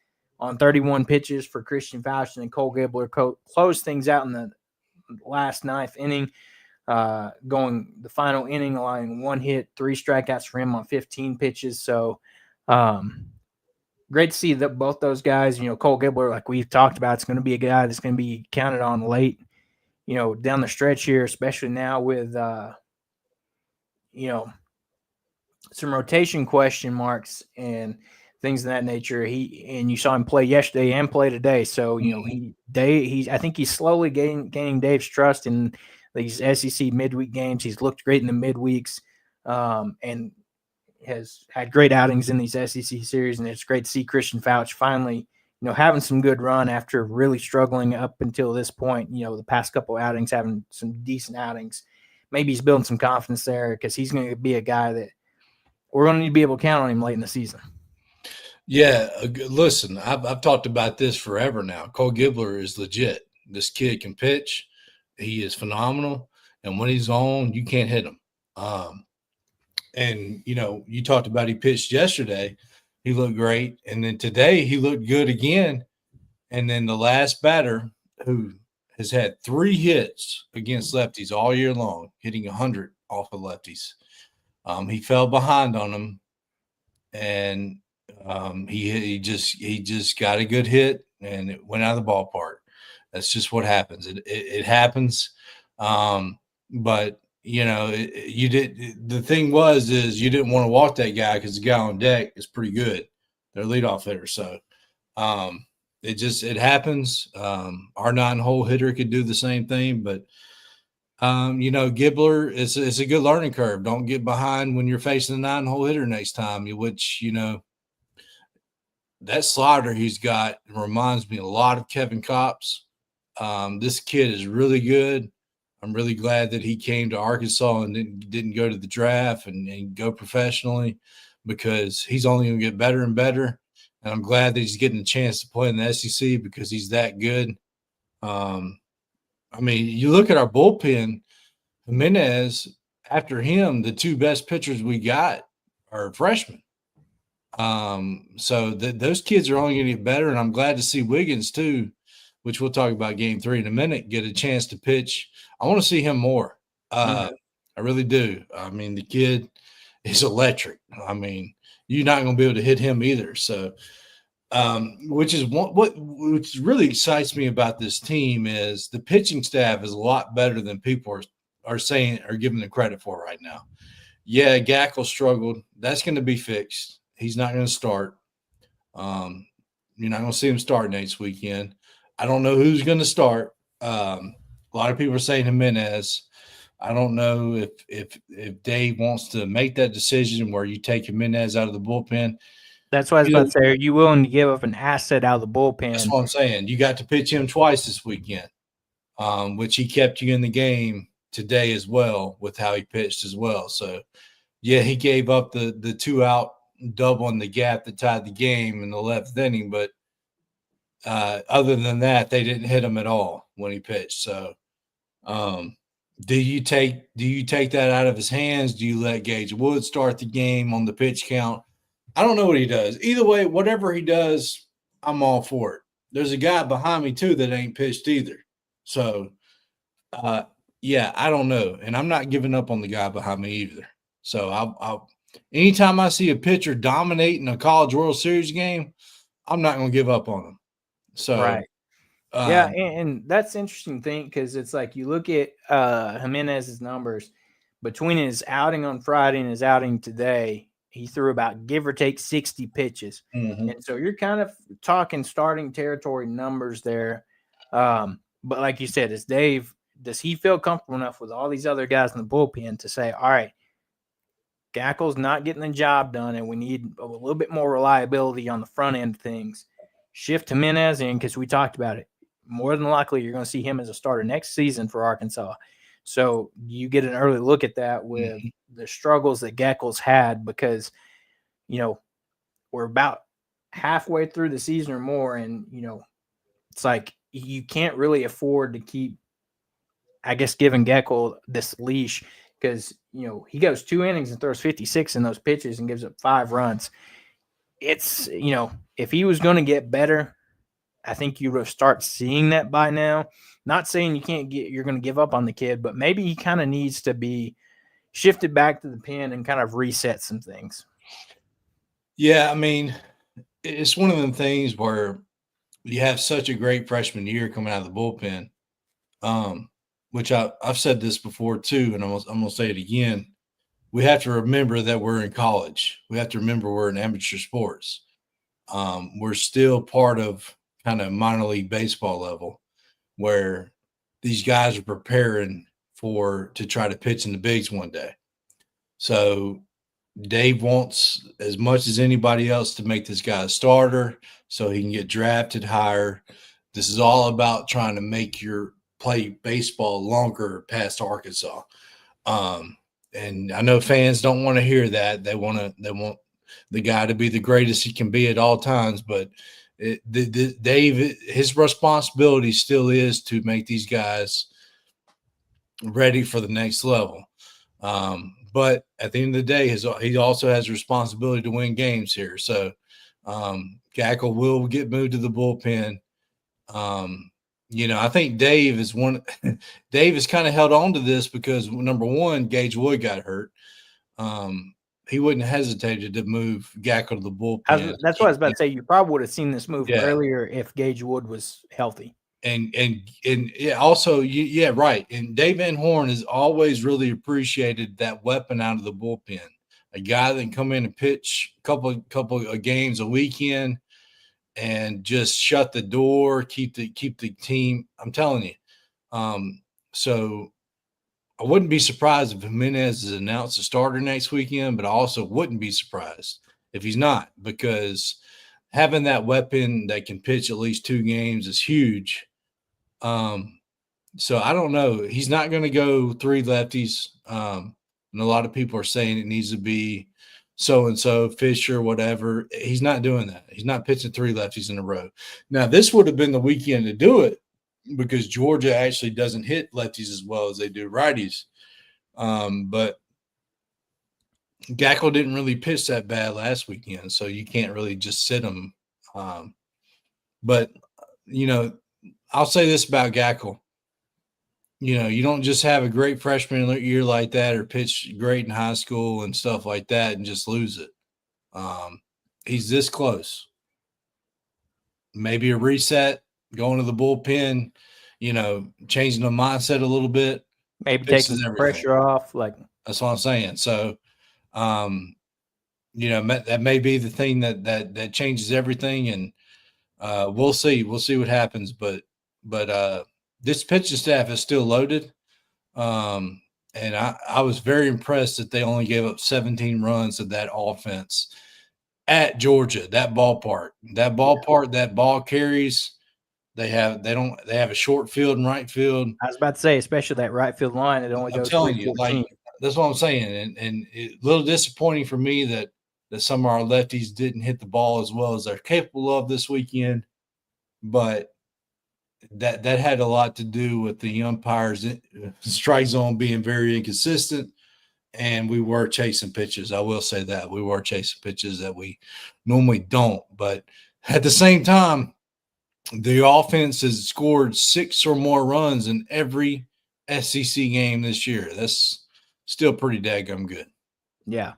on 31 pitches for Christian Fauci, and Cole Gibbler closed things out in the last 9th inning, going the final inning, allowing 1 hit, 3 strikeouts for him on 15 pitches. So, great to see that both those guys, Cole Gibbler, like we've talked about, it's going to be a guy that's going to be counted on late, down the stretch here, especially now with, some rotation question marks and things of that nature. You saw him play yesterday and play today. So, I think he's slowly gaining Dave's trust, and these SEC midweek games. He's looked great in the midweeks, and has had great outings in these SEC series. And it's great to see Christian Fouch finally, having some good run after really struggling up until this point. The past couple outings, having some decent outings. Maybe he's building some confidence there because he's going to be a guy that we're going to need to be able to count on him late in the season. Yeah, listen, I've talked about this forever now. Cole Gibbler is legit. This kid can pitch. He is phenomenal. And when he's on, you can't hit him. And, you talked about he pitched yesterday. He looked great. And then today he looked good again. And then the last batter, who has had 3 hits against lefties all year long, hitting 100 off of lefties. He fell behind on them, and he just got a good hit, and it went out of the ballpark. That's just what happens. It happens. But you did. The thing is you didn't want to walk that guy because the guy on deck is pretty good. Their leadoff hitter. So it happens. Our 9-hole hitter could do the same thing, but Gibbler is a good learning curve. Don't get behind when you're facing a 9-hole hitter next time. Which that slider he's got reminds me a lot of Kevin Kopp's. This kid is really good. I'm really glad that he came to Arkansas and didn't go to the draft and go professionally, because he's only going to get better and better. And I'm glad that he's getting a chance to play in the SEC because he's that good. You look at our bullpen, Jimenez, after him, the 2 best pitchers we got are freshmen. So those kids are only going to get better. And I'm glad to see Wiggins too, which we'll talk about game 3 in a minute, get a chance to pitch. I want to see him more. I really do. The kid is electric. You're not going to be able to hit him either. So, which really excites me about this team is the pitching staff is a lot better than people are saying or giving them credit for right now. Yeah, Gackle struggled. That's going to be fixed. He's not going to start. You're not going to see him start next weekend. I don't know who's going to start. A lot of people are saying Jimenez. I don't know if Dave wants to make that decision where you take Jimenez out of the bullpen. That's what I was about to say. Are you willing to give up an asset out of the bullpen? That's what I'm saying. You got to pitch him twice this weekend, which he kept you in the game today as well with how he pitched as well. So, yeah, he gave up the 2-out double in the gap that tied the game in the 11th inning. But other than that, they didn't hit him at all when he pitched. So, do you take that out of his hands? Do you let Gage Wood start the game on the pitch count? I don't know what he does. Either way, whatever he does, I'm all for it. There's a guy behind me too that ain't pitched either. So, yeah, I don't know, and I'm not giving up on the guy behind me either. So, I'll anytime I see a pitcher dominating a College World Series game, I'm not going to give up on him. So, right. Yeah, and that's the interesting thing because it's like you look at Jimenez's numbers between his outing on Friday and his outing today. He threw about give or take 60 pitches, and so you're kind of talking starting territory numbers there. But like you said, is Dave? Does he feel comfortable enough with all these other guys in the bullpen to say, "All right, Gackle's not getting the job done, and we need a little bit more reliability on the front end of things. Shift Jimenez in because we talked about it. More than likely, you're going to see him as a starter next season for Arkansas. So you get an early look at that with the struggles that Gackle's had because, we're about halfway through the season or more, and, it's like you can't really afford to keep, I guess, giving Gackle this leash because, he goes 2 innings and throws 56 in those pitches and gives up 5 runs. It's, if he was going to get better, I think you would start seeing that by now. Not saying you're going to give up on the kid, but maybe he kind of needs to be shifted back to the pen and kind of reset some things. Yeah, it's one of them things where you have such a great freshman year coming out of the bullpen, which I've said this before too, and I'm going to say it again. We have to remember that we're in college. We have to remember we're in amateur sports. We're still part of kind of minor league baseball level where these guys are preparing to try to pitch in the bigs one day. So Dave wants as much as anybody else to make this guy a starter so he can get drafted higher. This is all about trying to make your play baseball longer past Arkansas. And I know fans don't want to hear that. They want the guy to be the greatest he can be at all times. But Dave, his responsibility still is to make these guys ready for the next level. But at the end of the day, he also has a responsibility to win games here. So Gackle will get moved to the bullpen. I think Dave is one. Dave has kind of held on to this because number one, Gage Wood got hurt. He wouldn't have hesitated to move Gackle to the bullpen. That's what I was about to say. You probably would have seen this move earlier if Gage Wood was healthy. And yeah, also right. And Dave Van Horn has always really appreciated that weapon out of the bullpen, a guy that can come in and pitch a couple of games a weekend and just shut the door, keep the team. I'm telling you. So I wouldn't be surprised if Jimenez is announced a starter next weekend, but I also wouldn't be surprised if he's not, because having that weapon that can pitch at least 2 games is huge. So I don't know. He's not going to go 3 lefties. And a lot of people are saying it needs to be so-and-so, Fisher, whatever. He's not doing that. He's not pitching 3 lefties in a row. Now, this would have been the weekend to do it because Georgia actually doesn't hit lefties as well as they do righties. But Gackle didn't really pitch that bad last weekend, so you can't really just sit him. But, I'll say this about Gackle. You don't just have a great freshman year like that or pitch great in high school and stuff like that and just lose it. He's this close. Maybe a reset, going to the bullpen, changing the mindset a little bit. Maybe taking the pressure off. That's what I'm saying. So, that may be the thing that changes everything, and we'll see. We'll see what happens. But this pitching staff is still loaded. And I was very impressed that they only gave up 17 runs to that offense at Georgia, that ballpark, that ball carries. They have a short field and right field. I was about to say, especially that right field line, it only goes 314. That's what I'm saying. And a little disappointing for me that some of our lefties didn't hit the ball as well as they're capable of this weekend. But that had a lot to do with the umpires' strike zone being very inconsistent, and we were chasing pitches. I will say that we were chasing pitches that we normally don't. But at the same time, the offense has scored 6 or more runs in every SEC game this year. That's still pretty daggum good. Yeah.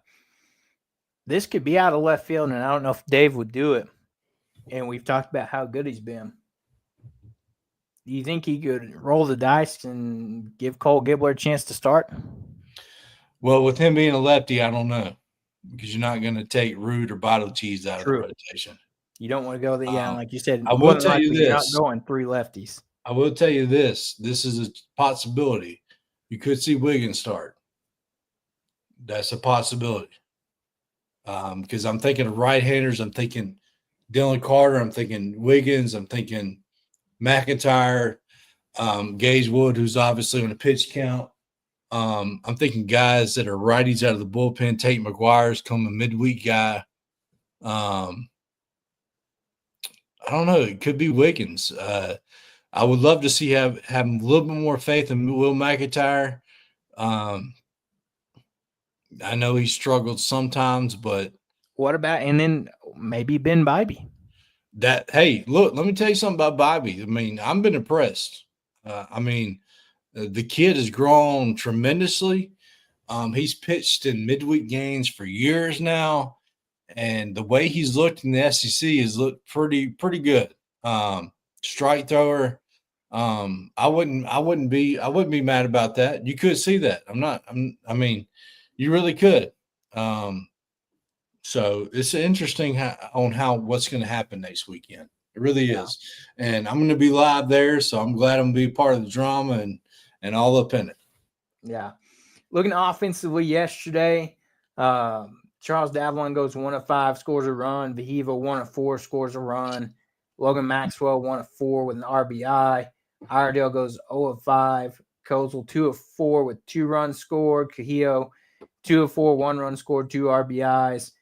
This could be out of left field, and I don't know if Dave would do it. And we've talked about how good he's been. Do you think he could roll the dice and give Cole Gibbler a chance to start? Well, with him being a lefty, I don't know, because you're not going to take Root or Bottle Cheese out of the rotation. You don't want to go like you said. I will tell you this: you're not going 3 lefties. I will tell you this: this is a possibility. You could see Wiggins start. That's a possibility. Because I'm thinking of right-handers. I'm thinking Dylan Carter. I'm thinking Wiggins. I'm thinking McIntyre, Gage Wood, who's obviously on a pitch count. I'm thinking guys that are righties out of the bullpen. Tate McGuire's come a midweek guy. I don't know. It could be Wiggins. I would love to see have a little bit more faith in Will McIntyre. I know he struggled sometimes, but what about and then maybe Ben Bybee? Hey, look, let me tell you something about Bobby. I mean, I've been impressed. The kid has grown tremendously. He's pitched in midweek games for years now, and the way he's looked in the SEC has looked pretty good. Strike thrower. I wouldn't be mad about that. You could see that. You really could. So it's interesting what's going to happen next weekend. It really is. And I'm going to be live there, so I'm glad I'm going to be part of the drama and all up in it. Yeah. Looking offensively yesterday, Charles Davalon goes 1 of 5, scores a run. Vahiva 1 of 4, scores a run. Logan Maxwell 1 of 4 with an RBI. Iredale goes 0 of 5. Kozel 2 of 4 with 2 runs scored. Cahillo 2 of 4, 1 run scored, 2 RBIs.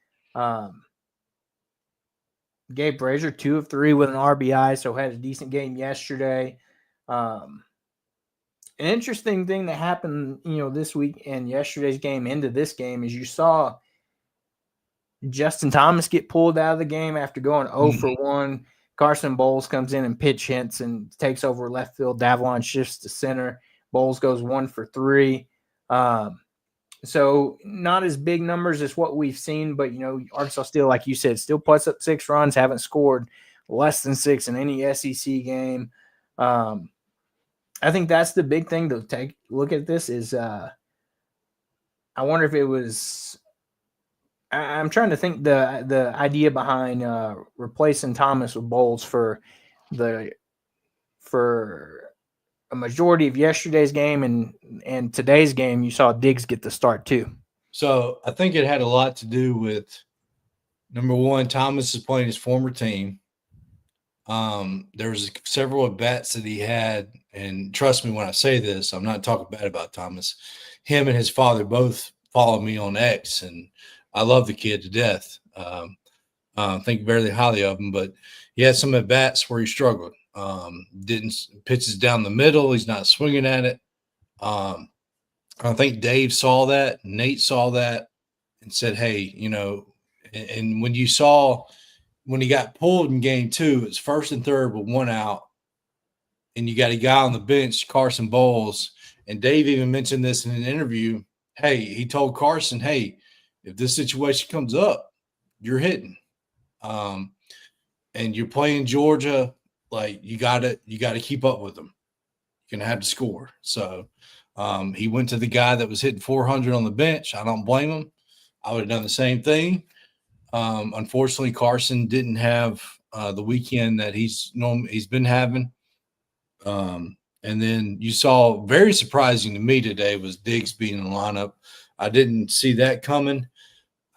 Gabe Brazier 2 of 3 with an RBI, so had a decent game yesterday. An interesting thing that happened, this week and yesterday's game into this game is you saw Justin Thomas get pulled out of the game after going 0 for 1. Carson Bowles comes in and pitch hits and takes over left field. Davalon shifts to center. Bowles goes 1 for 3. So not as big numbers as what we've seen, but, Arkansas still, like you said, still puts up 6 runs, haven't scored less than 6 in any SEC game. I think that's the big thing to take a look at this is I wonder if it was – I'm trying to think the idea behind replacing Thomas with Bowles for a majority of yesterday's game and today's game. You saw Diggs get the start too. So I think it had a lot to do with, number one, Thomas is playing his former team. There was several at-bats that he had, and trust me when I say this, I'm not talking bad about Thomas. Him and his father both follow me on X, and I love the kid to death. Think very highly of him, but he had some at-bats where he struggled. Didn't pitches down the middle. He's not swinging at it. I think Dave saw that, Nate saw that, and said, hey, and when you saw – when he got pulled in game 2, it's 1st and 3rd with 1 out, and you got a guy on the bench, Carson Bowles, and Dave even mentioned this in an interview. Hey, he told Carson, hey, if this situation comes up, you're hitting. And you're playing Georgia, like you gotta keep up with them. You're gonna have to score. So he went to the guy that was hitting 400 on the bench. I don't blame him. I would have done the same thing. Unfortunately, Carson didn't have the weekend that he's been having. And then you saw, very surprising to me today, was Diggs being in the lineup. I didn't see that coming.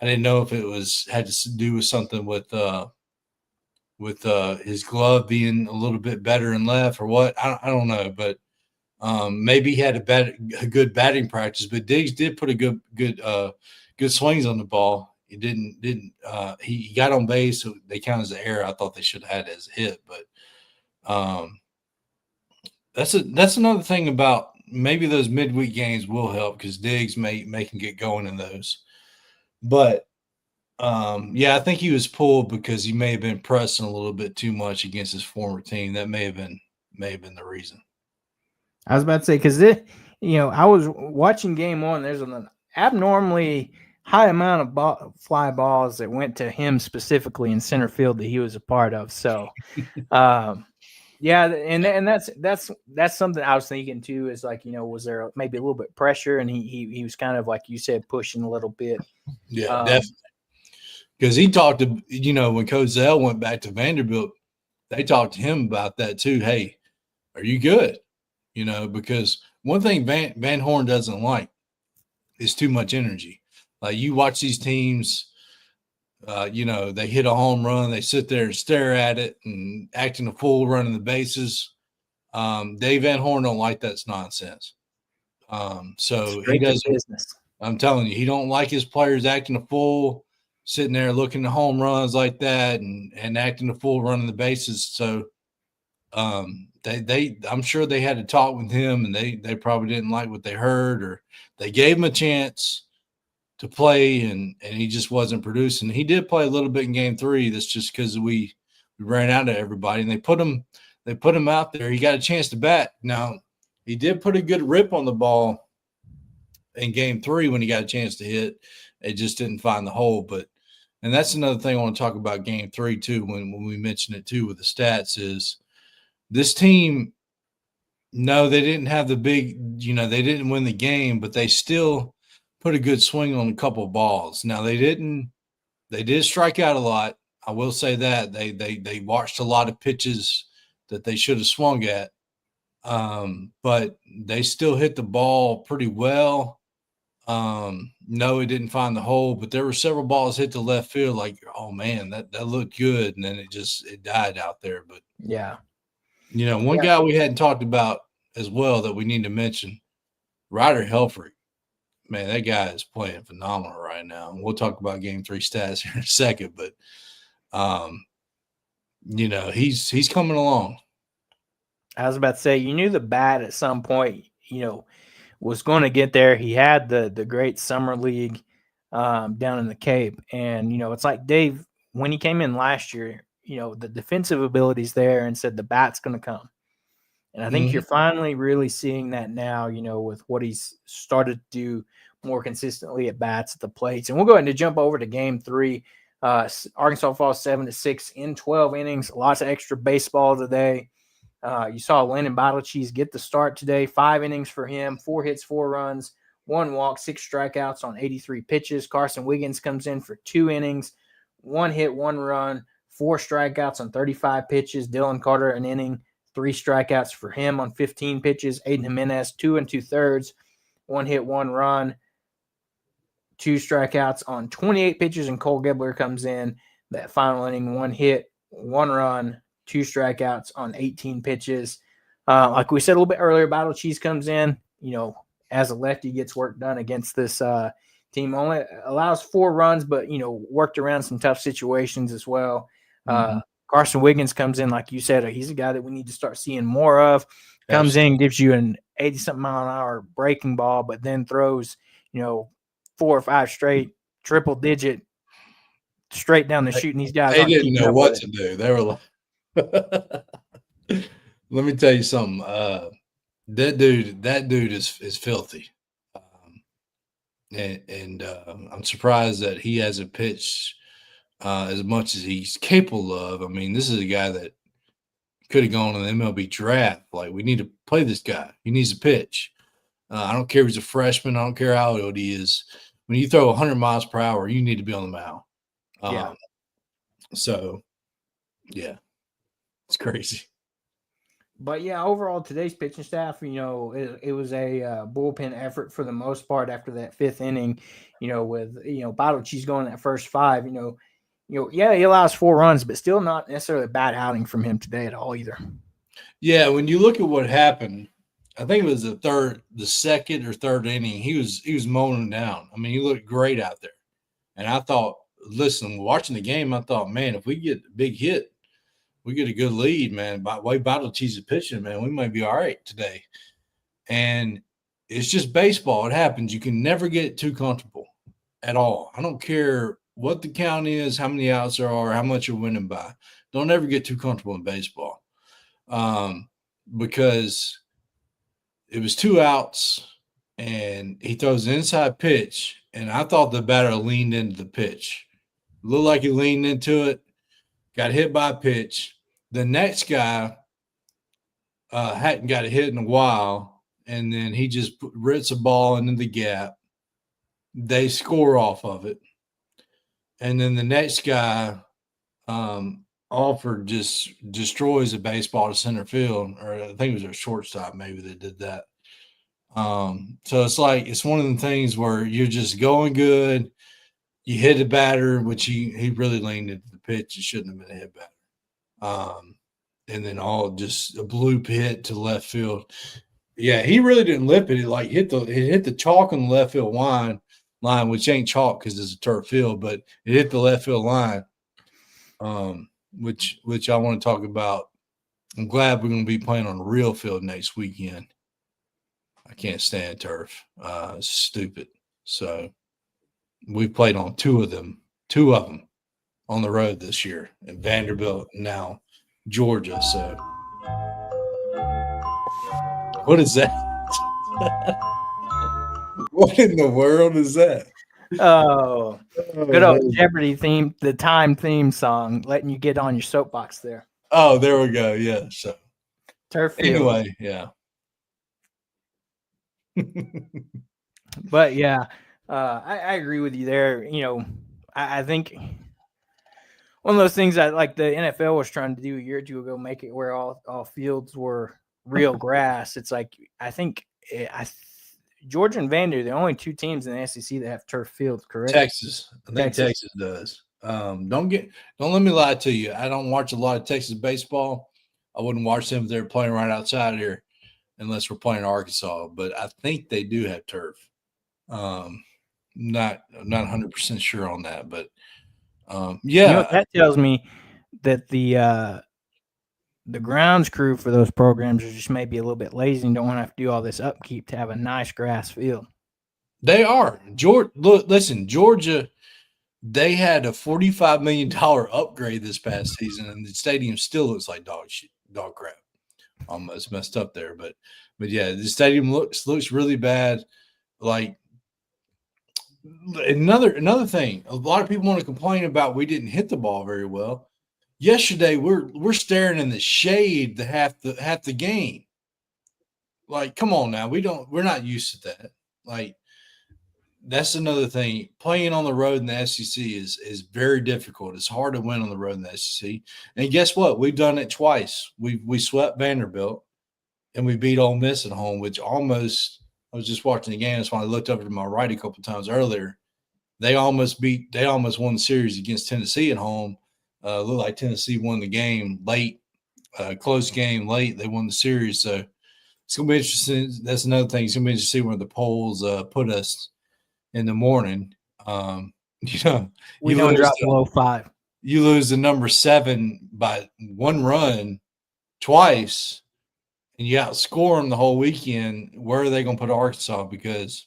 I didn't know if it had to do with something with his glove being a little bit better in left or what. I don't know, but maybe he had a good batting practice. But Diggs did put a good swings on the ball. He didn't he got on base, so they count as an error. I thought they should have had it as a hit, but that's another thing about maybe those midweek games will help because Diggs may can get going in those. But I think he was pulled because he may have been pressing a little bit too much against his former team. That may have been the reason. I was about to say because I was watching game 1. There's an abnormally high amount of fly balls that went to him specifically in center field that he was a part of. So, and that's something I was thinking too. Is like was there maybe a little bit of pressure, and he was kind of like you said pushing a little bit. Yeah, definitely. Because he talked to when Cozell went back to Vanderbilt, they talked to him about that too. Hey, are you good? Because one thing Van Horn doesn't like is too much energy. Like you watch these teams, they hit a home run, they sit there and stare at it and acting a fool running the bases. Dave Van Horn don't like that nonsense. So he doesn't. I'm telling you, he don't like his players acting a fool, sitting there looking at home runs like that and acting a fool running the bases. So I'm sure they had to talk with him, and they probably didn't like what they heard, or they gave him a chance to play, and he just wasn't producing. He did play a little bit in game 3. That's just because we ran out of everybody, and they put him out there. He got a chance to bat. Now, he did put a good rip on the ball in game 3 when he got a chance to hit. It just didn't find the hole. And that's another thing I want to talk about game 3 too, when we mention it too with the stats, is this team, no, they didn't have the big, they didn't win the game, but they still put a good swing on a couple of balls. Now they did strike out a lot. I will say that they watched a lot of pitches that they should have swung at. But they still hit the ball pretty well. No, he didn't find the hole, but there were several balls hit to left field. Like, oh man, that looked good, and then it died out there. But Yeah. one guy we hadn't talked about as well that we need to mention, Ryder Helfrich. Man, that guy is playing phenomenal right now. And we'll talk about Game 3 stats here in a second, but he's coming along. I was about to say, you knew the bat at some point, was going to get there. He had the great summer league down in the Cape, and it's like Dave, when he came in last year, the defensive ability's there, and said the bat's going to come. And I think you're finally really seeing that now, with what he's started to do more consistently at bats at the plates. And we'll go ahead and jump over to Game 3. Arkansas falls 7-6 in 12 innings. Lots of extra baseball today. You saw Landon Bottlecheese get the start today. 5 innings for him, 4 hits, 4 runs, 1 walk, 6 strikeouts on 83 pitches. Carson Wiggins comes in for 2 innings, 1 hit, 1 run, 4 strikeouts on 35 pitches. Dylan Carter, an inning, 3 strikeouts for him on 15 pitches. Aiden Jimenez, 2 2/3, 1 hit, 1 run, 2 strikeouts on 28 pitches. And Cole Gebler comes in that final inning, 1 hit, 1 run, 2 strikeouts on 18 pitches. Like we said a little bit earlier, Bottlecheese comes in, as a lefty, gets work done against this team. Only allows 4 runs, but, worked around some tough situations as well. Carson Wiggins comes in, like you said, he's a guy that we need to start seeing more of. Comes in, gives you an 80-something mile an hour breaking ball, but then throws, 4 or 5 straight triple-digit straight down the chute, and these guys they didn't know what to do. They were like, let me tell you something. That dude is filthy, and I'm surprised that he hasn't pitched as much as he's capable of. I mean, this is a guy that could have gone on the MLB draft. Like, we need to play this guy. He needs to pitch. I don't care if he's a freshman. I don't care how old he is. When you throw 100 miles per hour, you need to be on the mound. So, yeah, it's crazy. But, yeah, overall, today's pitching staff, it was a bullpen effort for the most part after that 5th inning, with, Bottlecheese going that first 5, yeah, he allows 4 runs, but still not necessarily a bad outing from him today at all either. Yeah, when you look at what happened, I think it was the second or third inning, he was mowing down. I mean, he looked great out there. And I thought, listen, watching the game, I thought, man, if we get a big hit, we get a good lead, man. By the way Bottlecheese is pitching, man, we might be all right today. And it's just baseball. It happens. You can never get too comfortable at all. I don't care what the count is, how many outs there are, how much you're winning by. Don't ever get too comfortable in baseball, because it was 2 outs, and he throws an inside pitch, and I thought the batter leaned into the pitch. It looked like he leaned into it, got hit by a pitch. The next guy hadn't got a hit in a while, and then he just rips a ball into the gap. They score off of it. And then the next guy, Alford, just destroys a baseball to center field, or I think it was a shortstop maybe that did that. So it's like, it's one of the things where you're just going good. You hit a batter, which he really leaned into the pitch. It shouldn't have been a hit batter. And then all just a bloop hit to left field. Yeah, he really didn't lip it. It hit the chalk on the left field line, which ain't chalk because it's a turf field, but it hit the left field line, which I want to talk about. I'm glad we're going to be playing on a real field next weekend. I can't stand turf. It's stupid. So we played on two of them on the road this year, in Vanderbilt, now Georgia. So what is that? What in the world is that? Oh, good old Jeopardy theme, the time theme song, letting you get on your soapbox there. Oh, there we go. Yeah. So turf field. Anyway, yeah. But yeah, I agree with you there. I think one of those things that, like, the NFL was trying to do a year or two ago, make it where all fields were real grass. It's like I think Georgia and Vandy are the only two teams in the SEC that have turf fields. Correct? Texas. I think Texas does. Don't let me lie to you. I don't watch a lot of Texas baseball. I wouldn't watch them if they're playing right outside here unless we're playing Arkansas. But I think they do have turf. Not 100% sure on that, but You know what that tells me? That the grounds crew for those programs are just maybe a little bit lazy and don't want to have to do all this upkeep to have a nice grass field. They are. Listen, Georgia, they had a $45 million upgrade this past season, and the stadium still looks like dog crap. Almost messed up there, but yeah, the stadium looks really bad. Like another thing, a lot of people want to complain about we didn't hit the ball very well. Yesterday, we're staring in the shade half the game. Like, come on now, we're not used to that. Like, that's another thing. Playing on the road in the SEC is very difficult. It's hard to win on the road in the SEC. And guess what? We've done it twice. We swept Vanderbilt and we beat Ole Miss at home, which almost – I was just watching the game. That's why I looked over to my right a couple of times earlier. They almost won the series against Tennessee at home. Looked like Tennessee won the game late, close game late. They won the series. So it's going to be interesting. That's another thing. It's going to be interesting to see where the polls put us in the morning. You know, we don't drop below 5. You lose the number 7 by 1 run twice, and you outscore them the whole weekend. Where are they going to put Arkansas? Because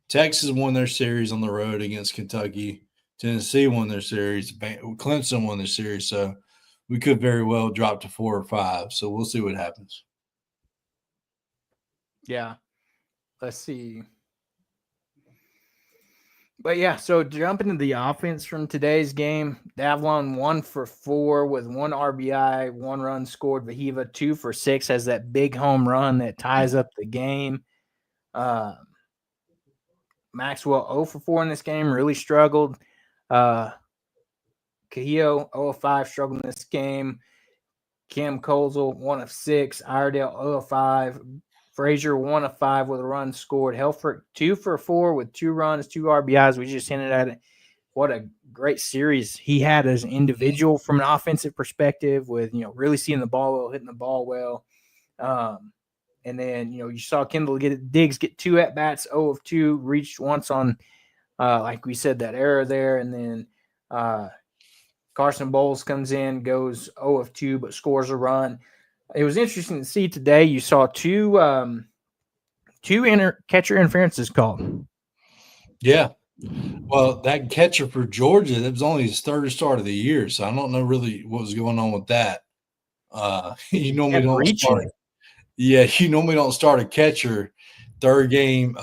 Texas won their series on the road against Kentucky. Tennessee won their series. Clemson won their series. So we could very well drop to 4 or 5. So we'll see what happens. Yeah. Let's see. But yeah, so jumping into the offense from today's game, Davlon 1 for 4 with 1 RBI, 1 run scored. Vahiva 2 for 6 has that big home run that ties up the game. Maxwell 0 for 4 in this game, really struggled. Cahillo 0 of 5, struggled in this game. Kim Kozel 1 of 6, Iredale 0 of 5. Frazier 1 of 5 with a run scored. Helfrich 2 for 4 with 2 runs, 2 RBIs. We just hinted at it. What a great series he had as an individual from an offensive perspective, with really seeing the ball well, hitting the ball well. And then you saw Kendall Diggs get 2 at bats, 0 of 2, reached once on like we said, that error there, and then Carson Bowles comes in, goes 0 of 2, but scores a run. It was interesting to see today. You saw two catcher interferences called. Yeah. Well, that catcher for Georgia, that was only his 3rd start of the year, so I don't know really what was going on with that. You normally don't start. Yeah, you normally don't start a catcher 3rd game,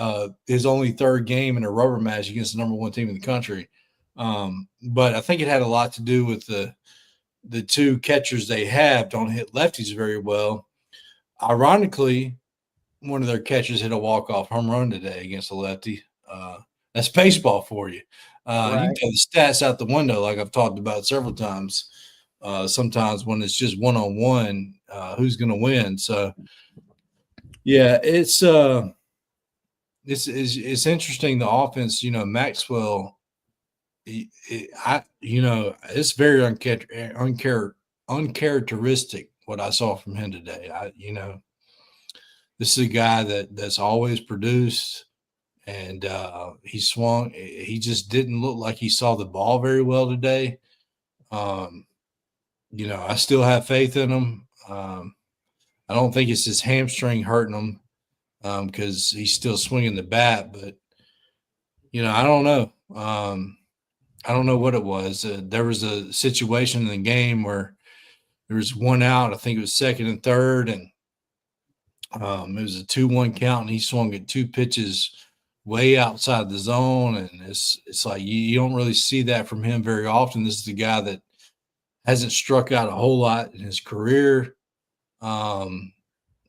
his only 3rd game in a rubber match against the number 1 team in the country. But I think it had a lot to do with the 2 catchers they have don't hit lefties very well. Ironically, one of their catchers hit a walk-off home run today against a lefty. That's baseball for you. Right. You can throw the stats out the window, like I've talked about several times. Sometimes when it's just one-on-one, who's going to win? So, yeah, it's interesting. The offense, Maxwell. It's very uncharacteristic what I saw from him today. This is a guy that's always produced, and he swung. He just didn't look like he saw the ball very well today. I still have faith in him. I don't think it's his hamstring hurting him because he's still swinging the bat, but I don't know. I don't know what it was. There was a situation in the game where there was 1 out. I think it was 2nd and 3rd, and it was a 2-1 count, and he swung at 2 pitches way outside the zone, and it's like you don't really see that from him very often. This is a guy that hasn't struck out a whole lot in his career.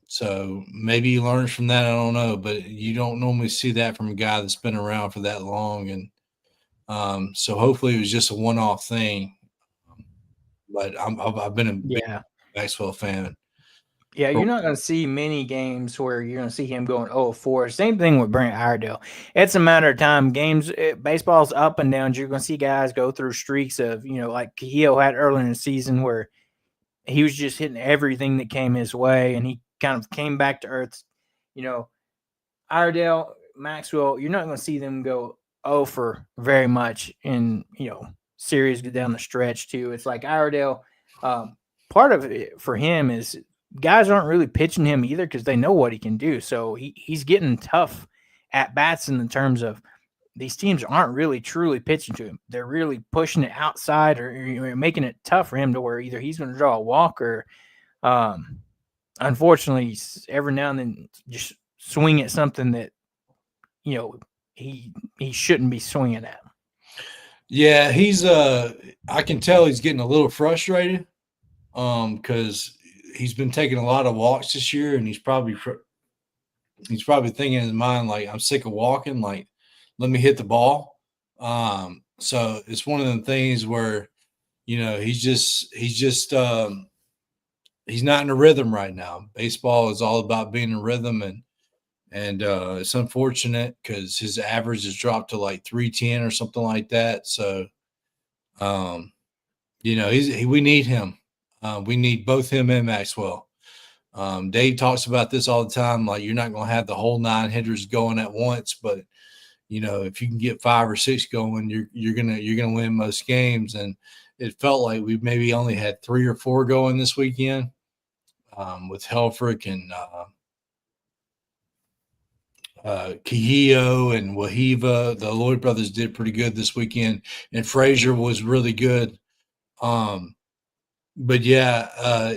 So maybe he learns from that. I don't know, but you don't normally see that from a guy that's been around for that long, and so hopefully it was just a one-off thing. But I've been a big Maxwell fan. Yeah, you're not going to see many games where you're going to see him going 0-4. Same thing with Brent Iredale. It's a matter of time. Baseball's up and down. You're going to see guys go through streaks of, like Kehio had earlier in the season where he was just hitting everything that came his way, and he kind of came back to earth. Iredale, Maxwell, you're not going to see them go 0 for very much in, series down the stretch, too. It's like Iredale, part of it for him is guys aren't really pitching him either because they know what he can do. So he's getting tough at bats in the terms of these teams aren't really truly pitching to him. They're really pushing it outside or making it tough for him to where either he's going to draw a walk or, unfortunately, every now and then just swing at something that he shouldn't be swinging at. Yeah, he's I can tell he's getting a little frustrated because he's been taking a lot of walks this year, and he's probably thinking in his mind like, I'm sick of walking, like let me hit the ball. So it's one of the things where he's not in a rhythm right now. Baseball is all about being in rhythm, and it's unfortunate because his average has dropped to like 310 or something like that. So, we need him. We need both him and Maxwell. Dave talks about this all the time. Like, you're not going to have the whole 9 hitters going at once, but if you can get 5 or 6 going, you're gonna win most games. And it felt like we maybe only had 3 or 4 going this weekend with Helfrich and Kehio and Wahiva. The Lloyd brothers did pretty good this weekend, and Frazier was really good. But yeah,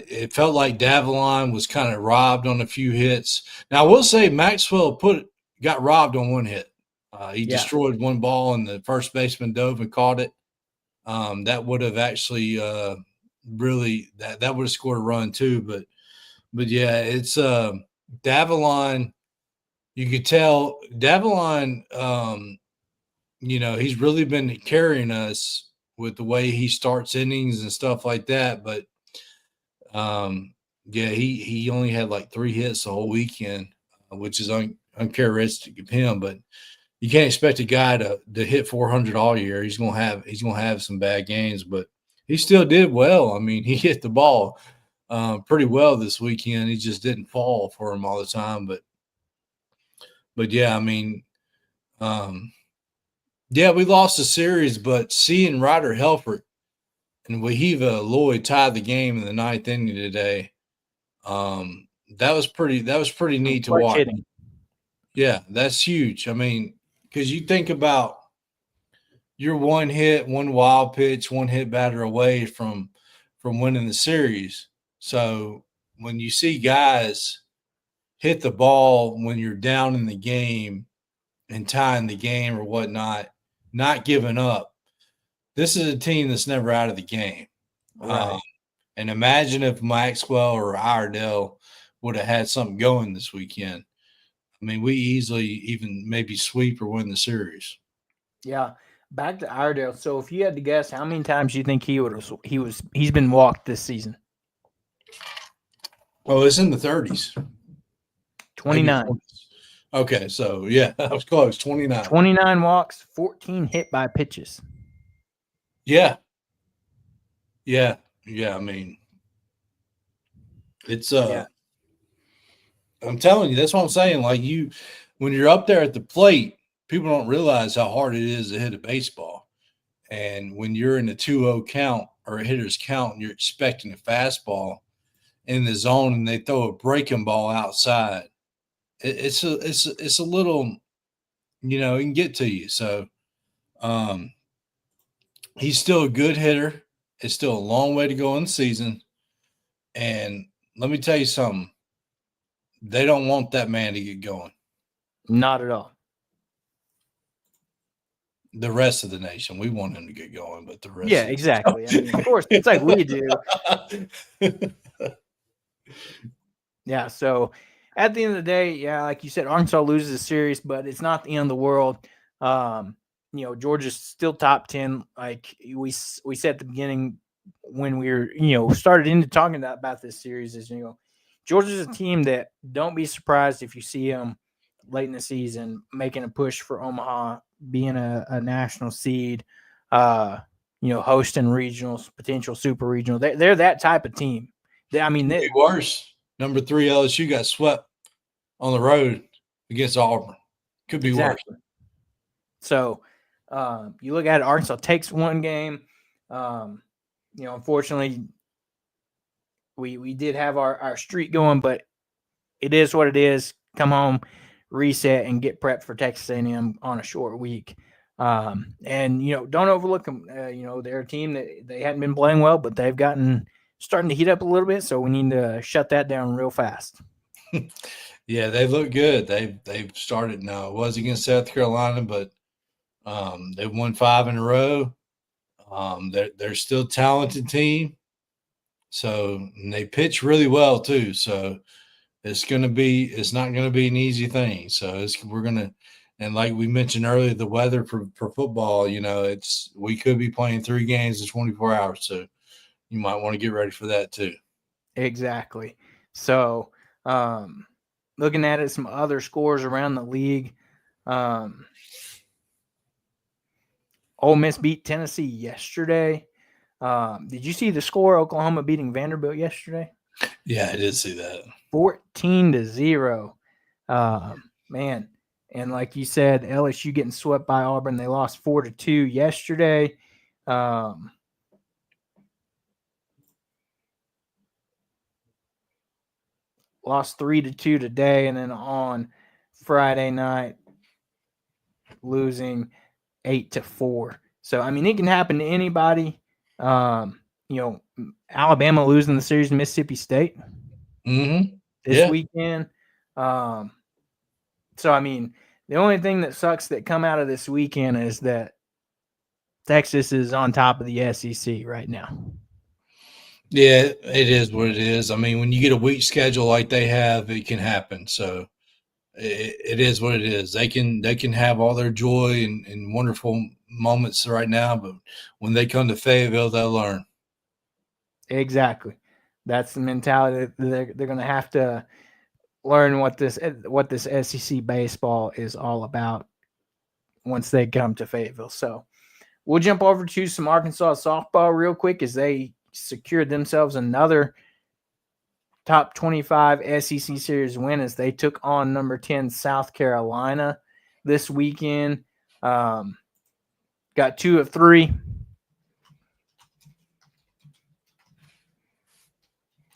it felt like Davalon was kind of robbed on a few hits. Now, I will say Maxwell got robbed on 1 hit. He destroyed 1 ball, and the first baseman dove and caught it. That would have actually really that would have scored a run too. But yeah, it's Davalon. You could tell Davalon, he's really been carrying us with the way he starts innings and stuff like that. But he only had like 3 hits the whole weekend, which is uncharacteristic of him. But you can't expect a guy to hit 400 all year. He's gonna have some bad games, but he still did well. I mean, he hit the ball pretty well this weekend. He just didn't fall for him all the time, but yeah, I mean, we lost the series, but seeing Ryder Helfrich and Wahiva Lloyd tie the game in the 9th inning today, that was pretty neat to watch. Kidding. Yeah, that's huge. I mean, because you think about you're 1 hit, 1 wild pitch, 1 hit batter away from winning the series. So when you see guys hit the ball when you're down in the game and tying the game or whatnot, not giving up, this is a team that's never out of the game. Right. And imagine if Maxwell or Iredale would have had something going this weekend. I mean, we easily even maybe sweep or win the series. Yeah. Back to Iredale. So if you had to guess, how many times do you think he's been walked this season? Oh, it's in the 30s. 29. Okay, so yeah, I was close. 29. 29 walks, 14 hit by pitches. Yeah. I mean, it's I'm telling you, that's what I'm saying. Like, when you're up there at the plate, people don't realize how hard it is to hit a baseball. And when you're in a 2-0 count or a hitter's count, and you're expecting a fastball in the zone, and they throw a breaking ball outside, it's a little, it can get to you. So, he's still a good hitter. It's still a long way to go in the season. And let me tell you something. They don't want that man to get going. Not at all. The rest of the nation, we want him to get going, but the rest. Yeah, exactly. I mean, of course, it's like we do. Yeah. So at the end of the day, yeah, like you said, Arkansas loses the series, but it's not the end of the world. Georgia's still top 10. Like we said at the beginning when we were, started into talking about this series is, Georgia's a team that don't be surprised if you see them late in the season making a push for Omaha, being a national seed, hosting regionals, potential super regional. They're that type of team. Could be worse. Number 3 LSU got swept on the road against Auburn. Could be exactly. worse. So you look at it, Arkansas takes one game. Unfortunately, we did have our streak going, but it is what it is. Come home, reset, and get prepped for Texas A&M on a short week. And don't overlook them. They're a team that they hadn't been playing well, but they've starting to heat up a little bit. So we need to shut that down real fast. Yeah, they look good. They've started now. It was against South Carolina, but they've won 5 in a row. They're still a talented team. So they pitch really well too. So it's not going to be an easy thing. So and like we mentioned earlier, the weather for football, we could be playing 3 games in 24 hours. So you might want to get ready for that too. Exactly. So, looking at it, some other scores around the league. Ole Miss beat Tennessee yesterday. Did you see the score? Oklahoma beating Vanderbilt yesterday? Yeah, I did see that. 14-0. Man. And like you said, LSU getting swept by Auburn. They lost 4-2 yesterday. Lost 3-2 today, and then on Friday night, losing 8-4. So I mean, it can happen to anybody. Alabama losing the series to Mississippi State this weekend. So I mean, the only thing that sucks that come out of this weekend is that Texas is on top of the SEC right now. Yeah, it is what it is. I mean, when you get a weak schedule like they have, it can happen. So it is what it is. They can have all their joy and wonderful moments right now, but when they come to Fayetteville, they'll learn. Exactly. That's the mentality. They're going to have to learn what this SEC baseball is all about once they come to Fayetteville. So we'll jump over to some Arkansas softball real quick as they secured themselves another top 25 SEC series win as they took on number 10 South Carolina this weekend. Got 2 of 3.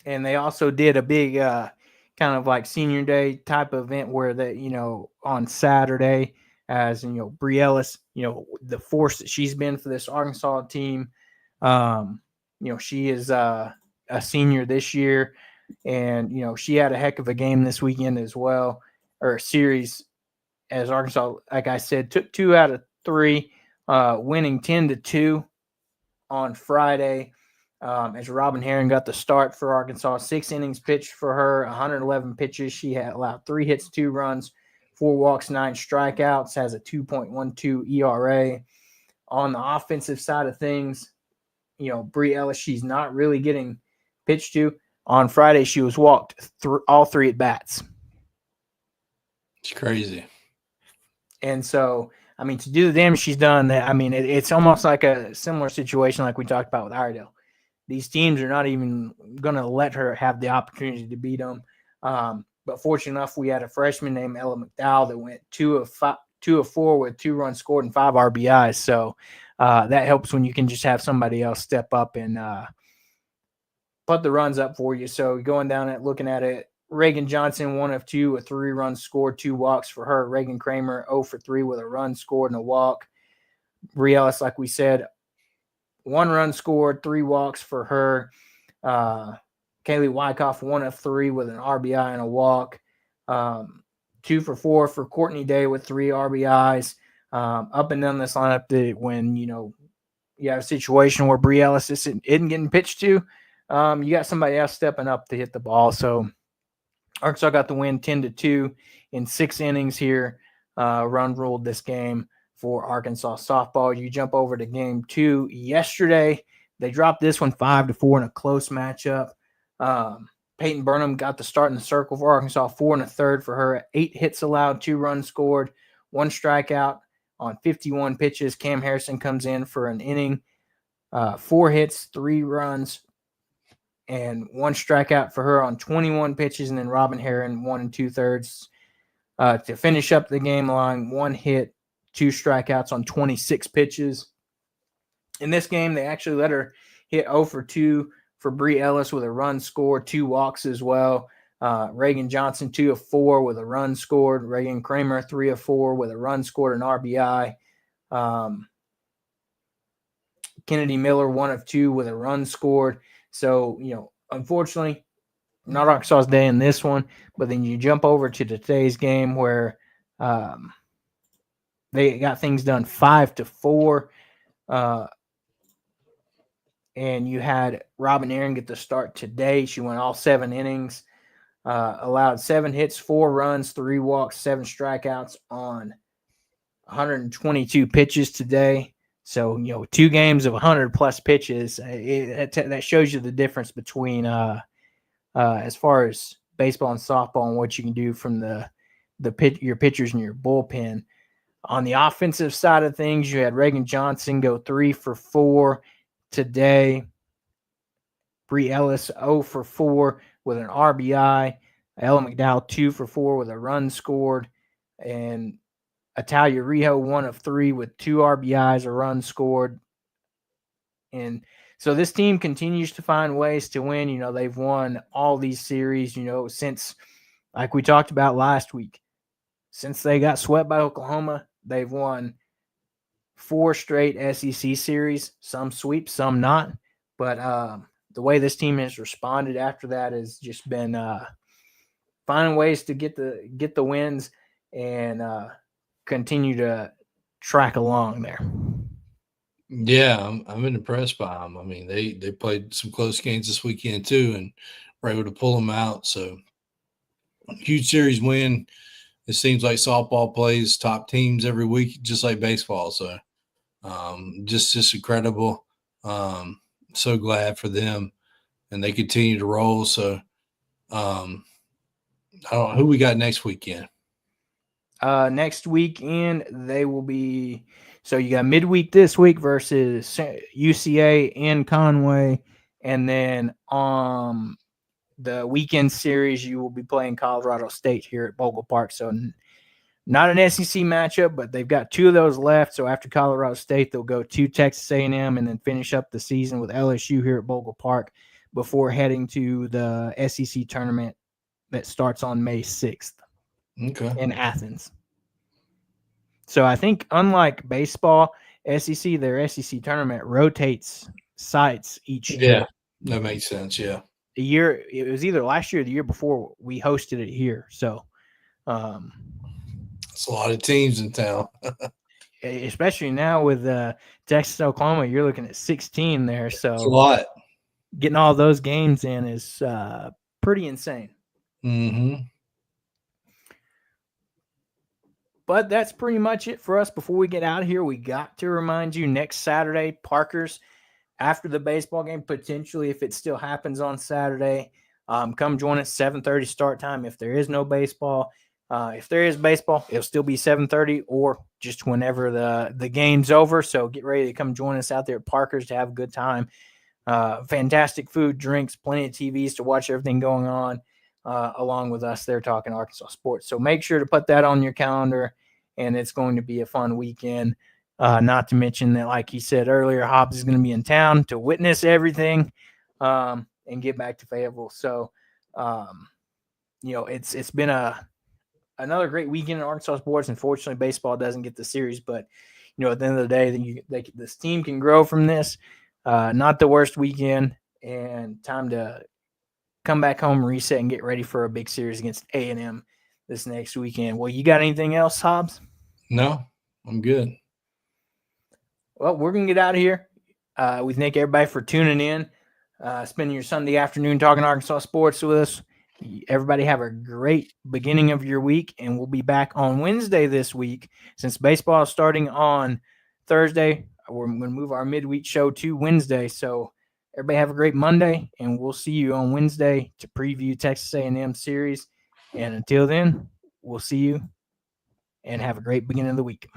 And they also did a big kind of like senior day type event where on Saturday, as Bri Ellis, the force that she's been for this Arkansas team. She is a senior this year, and she had a heck of a game this weekend as well, or a series, as Arkansas, like I said, took 2 out of 3, winning 10-2 on Friday. As Robin Herring got the start for Arkansas, 6 innings pitched for her, 111 pitches. She had allowed 3 hits, 2 runs, 4 walks, 9 strikeouts, has a 2.12 ERA. On the offensive side of things, Bri Ellis, she's not really getting pitched to. On Friday, she was walked through all 3 at bats. It's crazy. And so, I mean, to do the damage she's done, I mean, it's almost like a similar situation like we talked about with Iredale. These teams are not even going to let her have the opportunity to beat them. But fortunate enough, we had a freshman named Ella McDowell that went 2 of 4 with 2 runs scored and 5 RBIs. So that helps when you can just have somebody else step up and put the runs up for you. So going down and looking at it, Reagan Johnson, 1 of 2 with 3 runs scored, 2 walks for her. Reagan Kramer, 0 for 3 with a run scored and a walk. Bri Ellis, like we said, 1 run scored, 3 walks for her. Kaylee Wyckoff, 1 of 3 with an RBI and a walk. 2 for 4 for Courtney Day with 3 RBIs. Up and down this lineup, when you have a situation where Bri Ellis isn't getting pitched to, you got somebody else stepping up to hit the ball. So Arkansas got the win 10-2 in 6 innings here. Run ruled this game for Arkansas softball. You jump over to game 2 yesterday. They dropped this one 5-4 in a close matchup. Peyton Burnham got the start in the circle for Arkansas, 4 1/3 for her. 8 hits allowed, 2 runs scored, 1 strikeout on 51 pitches. Cam Harrison comes in for an inning, 4 hits, 3 runs, and 1 strikeout for her on 21 pitches. And then Robin Heron, 1 2/3 to finish up the game, allowing 1 hit, 2 strikeouts on 26 pitches. In this game, they actually let her hit 0 for 2 for Bree Ellis with a run scored, 2 walks as well. Reagan Johnson, 2 of 4 with a run scored. Reagan Kramer, 3 of 4 with a run scored and RBI. Kennedy Miller, 1 of 2 with a run scored. So, unfortunately, not Arkansas's day in this one. But then you jump over to today's game where they got things done 5-4. And you had Robin Aaron get the start today. She went all 7 innings, allowed 7 hits, 4 runs, 3 walks, 7 strikeouts on 122 pitches today. So, 2 games of 100-plus pitches. That shows you the difference between as far as baseball and softball and what you can do from your pitchers and your bullpen. On the offensive side of things, you had Reagan Johnson go 3 for 4 today. Bree Ellis 0 for 4 with an RBI. Ella McDowell 2 for 4 with a run scored. And Atalia Rijo 1 of 3 with 2 RBIs, a run scored. And so this team continues to find ways to win. They've won all these series, since, like we talked about last week, since they got swept by Oklahoma, they've won 4 straight SEC series, some sweeps, some not. But the way this team has responded after that has just been finding ways to get the wins and continue to track along there. Yeah, I'm impressed by them. I mean, they played some close games this weekend too, and were able to pull them out. So huge series win. It seems like softball plays top teams every week, just like baseball. So just incredible. So glad for them, and they continue to roll. So I don't know who we got next weekend. Next weekend they will be. So you got midweek this week versus UCA in Conway, and then on the weekend series you will be playing Colorado State here at Bogle Park. So not an SEC matchup, but they've got 2 of those left. So after Colorado State, they'll go to Texas A&M and then finish up the season with LSU here at Bogle Park before heading to the SEC tournament that starts on May 6th in Athens. So I think unlike baseball, SEC, their SEC tournament rotates sites each year. Yeah, that makes sense. Yeah. It was either last year or the year before we hosted it here. So it's a lot of teams in town. Especially now with Texas, Oklahoma, you're looking at 16 there. So it's a lot. Getting all those games in is pretty insane. Mm-hmm. But that's pretty much it for us. Before we get out of here, we got to remind you next Saturday, Parkers, after the baseball game, potentially if it still happens on Saturday, come join us, 7:30 start time. If there is no baseball, if there is baseball, it'll still be 7:30 or just whenever the game's over. So get ready to come join us out there at Parkers to have a good time. Fantastic food, drinks, plenty of TVs to watch everything going on. Along with us there talking Arkansas sports. So make sure to put that on your calendar, and it's going to be a fun weekend. Not to mention that, like he said earlier, Hobbs is going to be in town to witness everything and get back to Fayetteville. So, it's been another great weekend in Arkansas sports. Unfortunately, baseball doesn't get the series, but, at the end of the day, this team can grow from this. Not the worst weekend, and time to come back home, reset, and get ready for a big series against A&M this next weekend. Well, you got anything else, Hobbs? No, I'm good. Well, we're going to get out of here. We thank everybody for tuning in, spending your Sunday afternoon talking Arkansas sports with us. Everybody have a great beginning of your week, and we'll be back on Wednesday this week. Since baseball is starting on Thursday, we're going to move our midweek show to Wednesday. So Everybody have a great Monday, and we'll see you on Wednesday to preview Texas A&M series. And until then, we'll see you and have a great beginning of the week.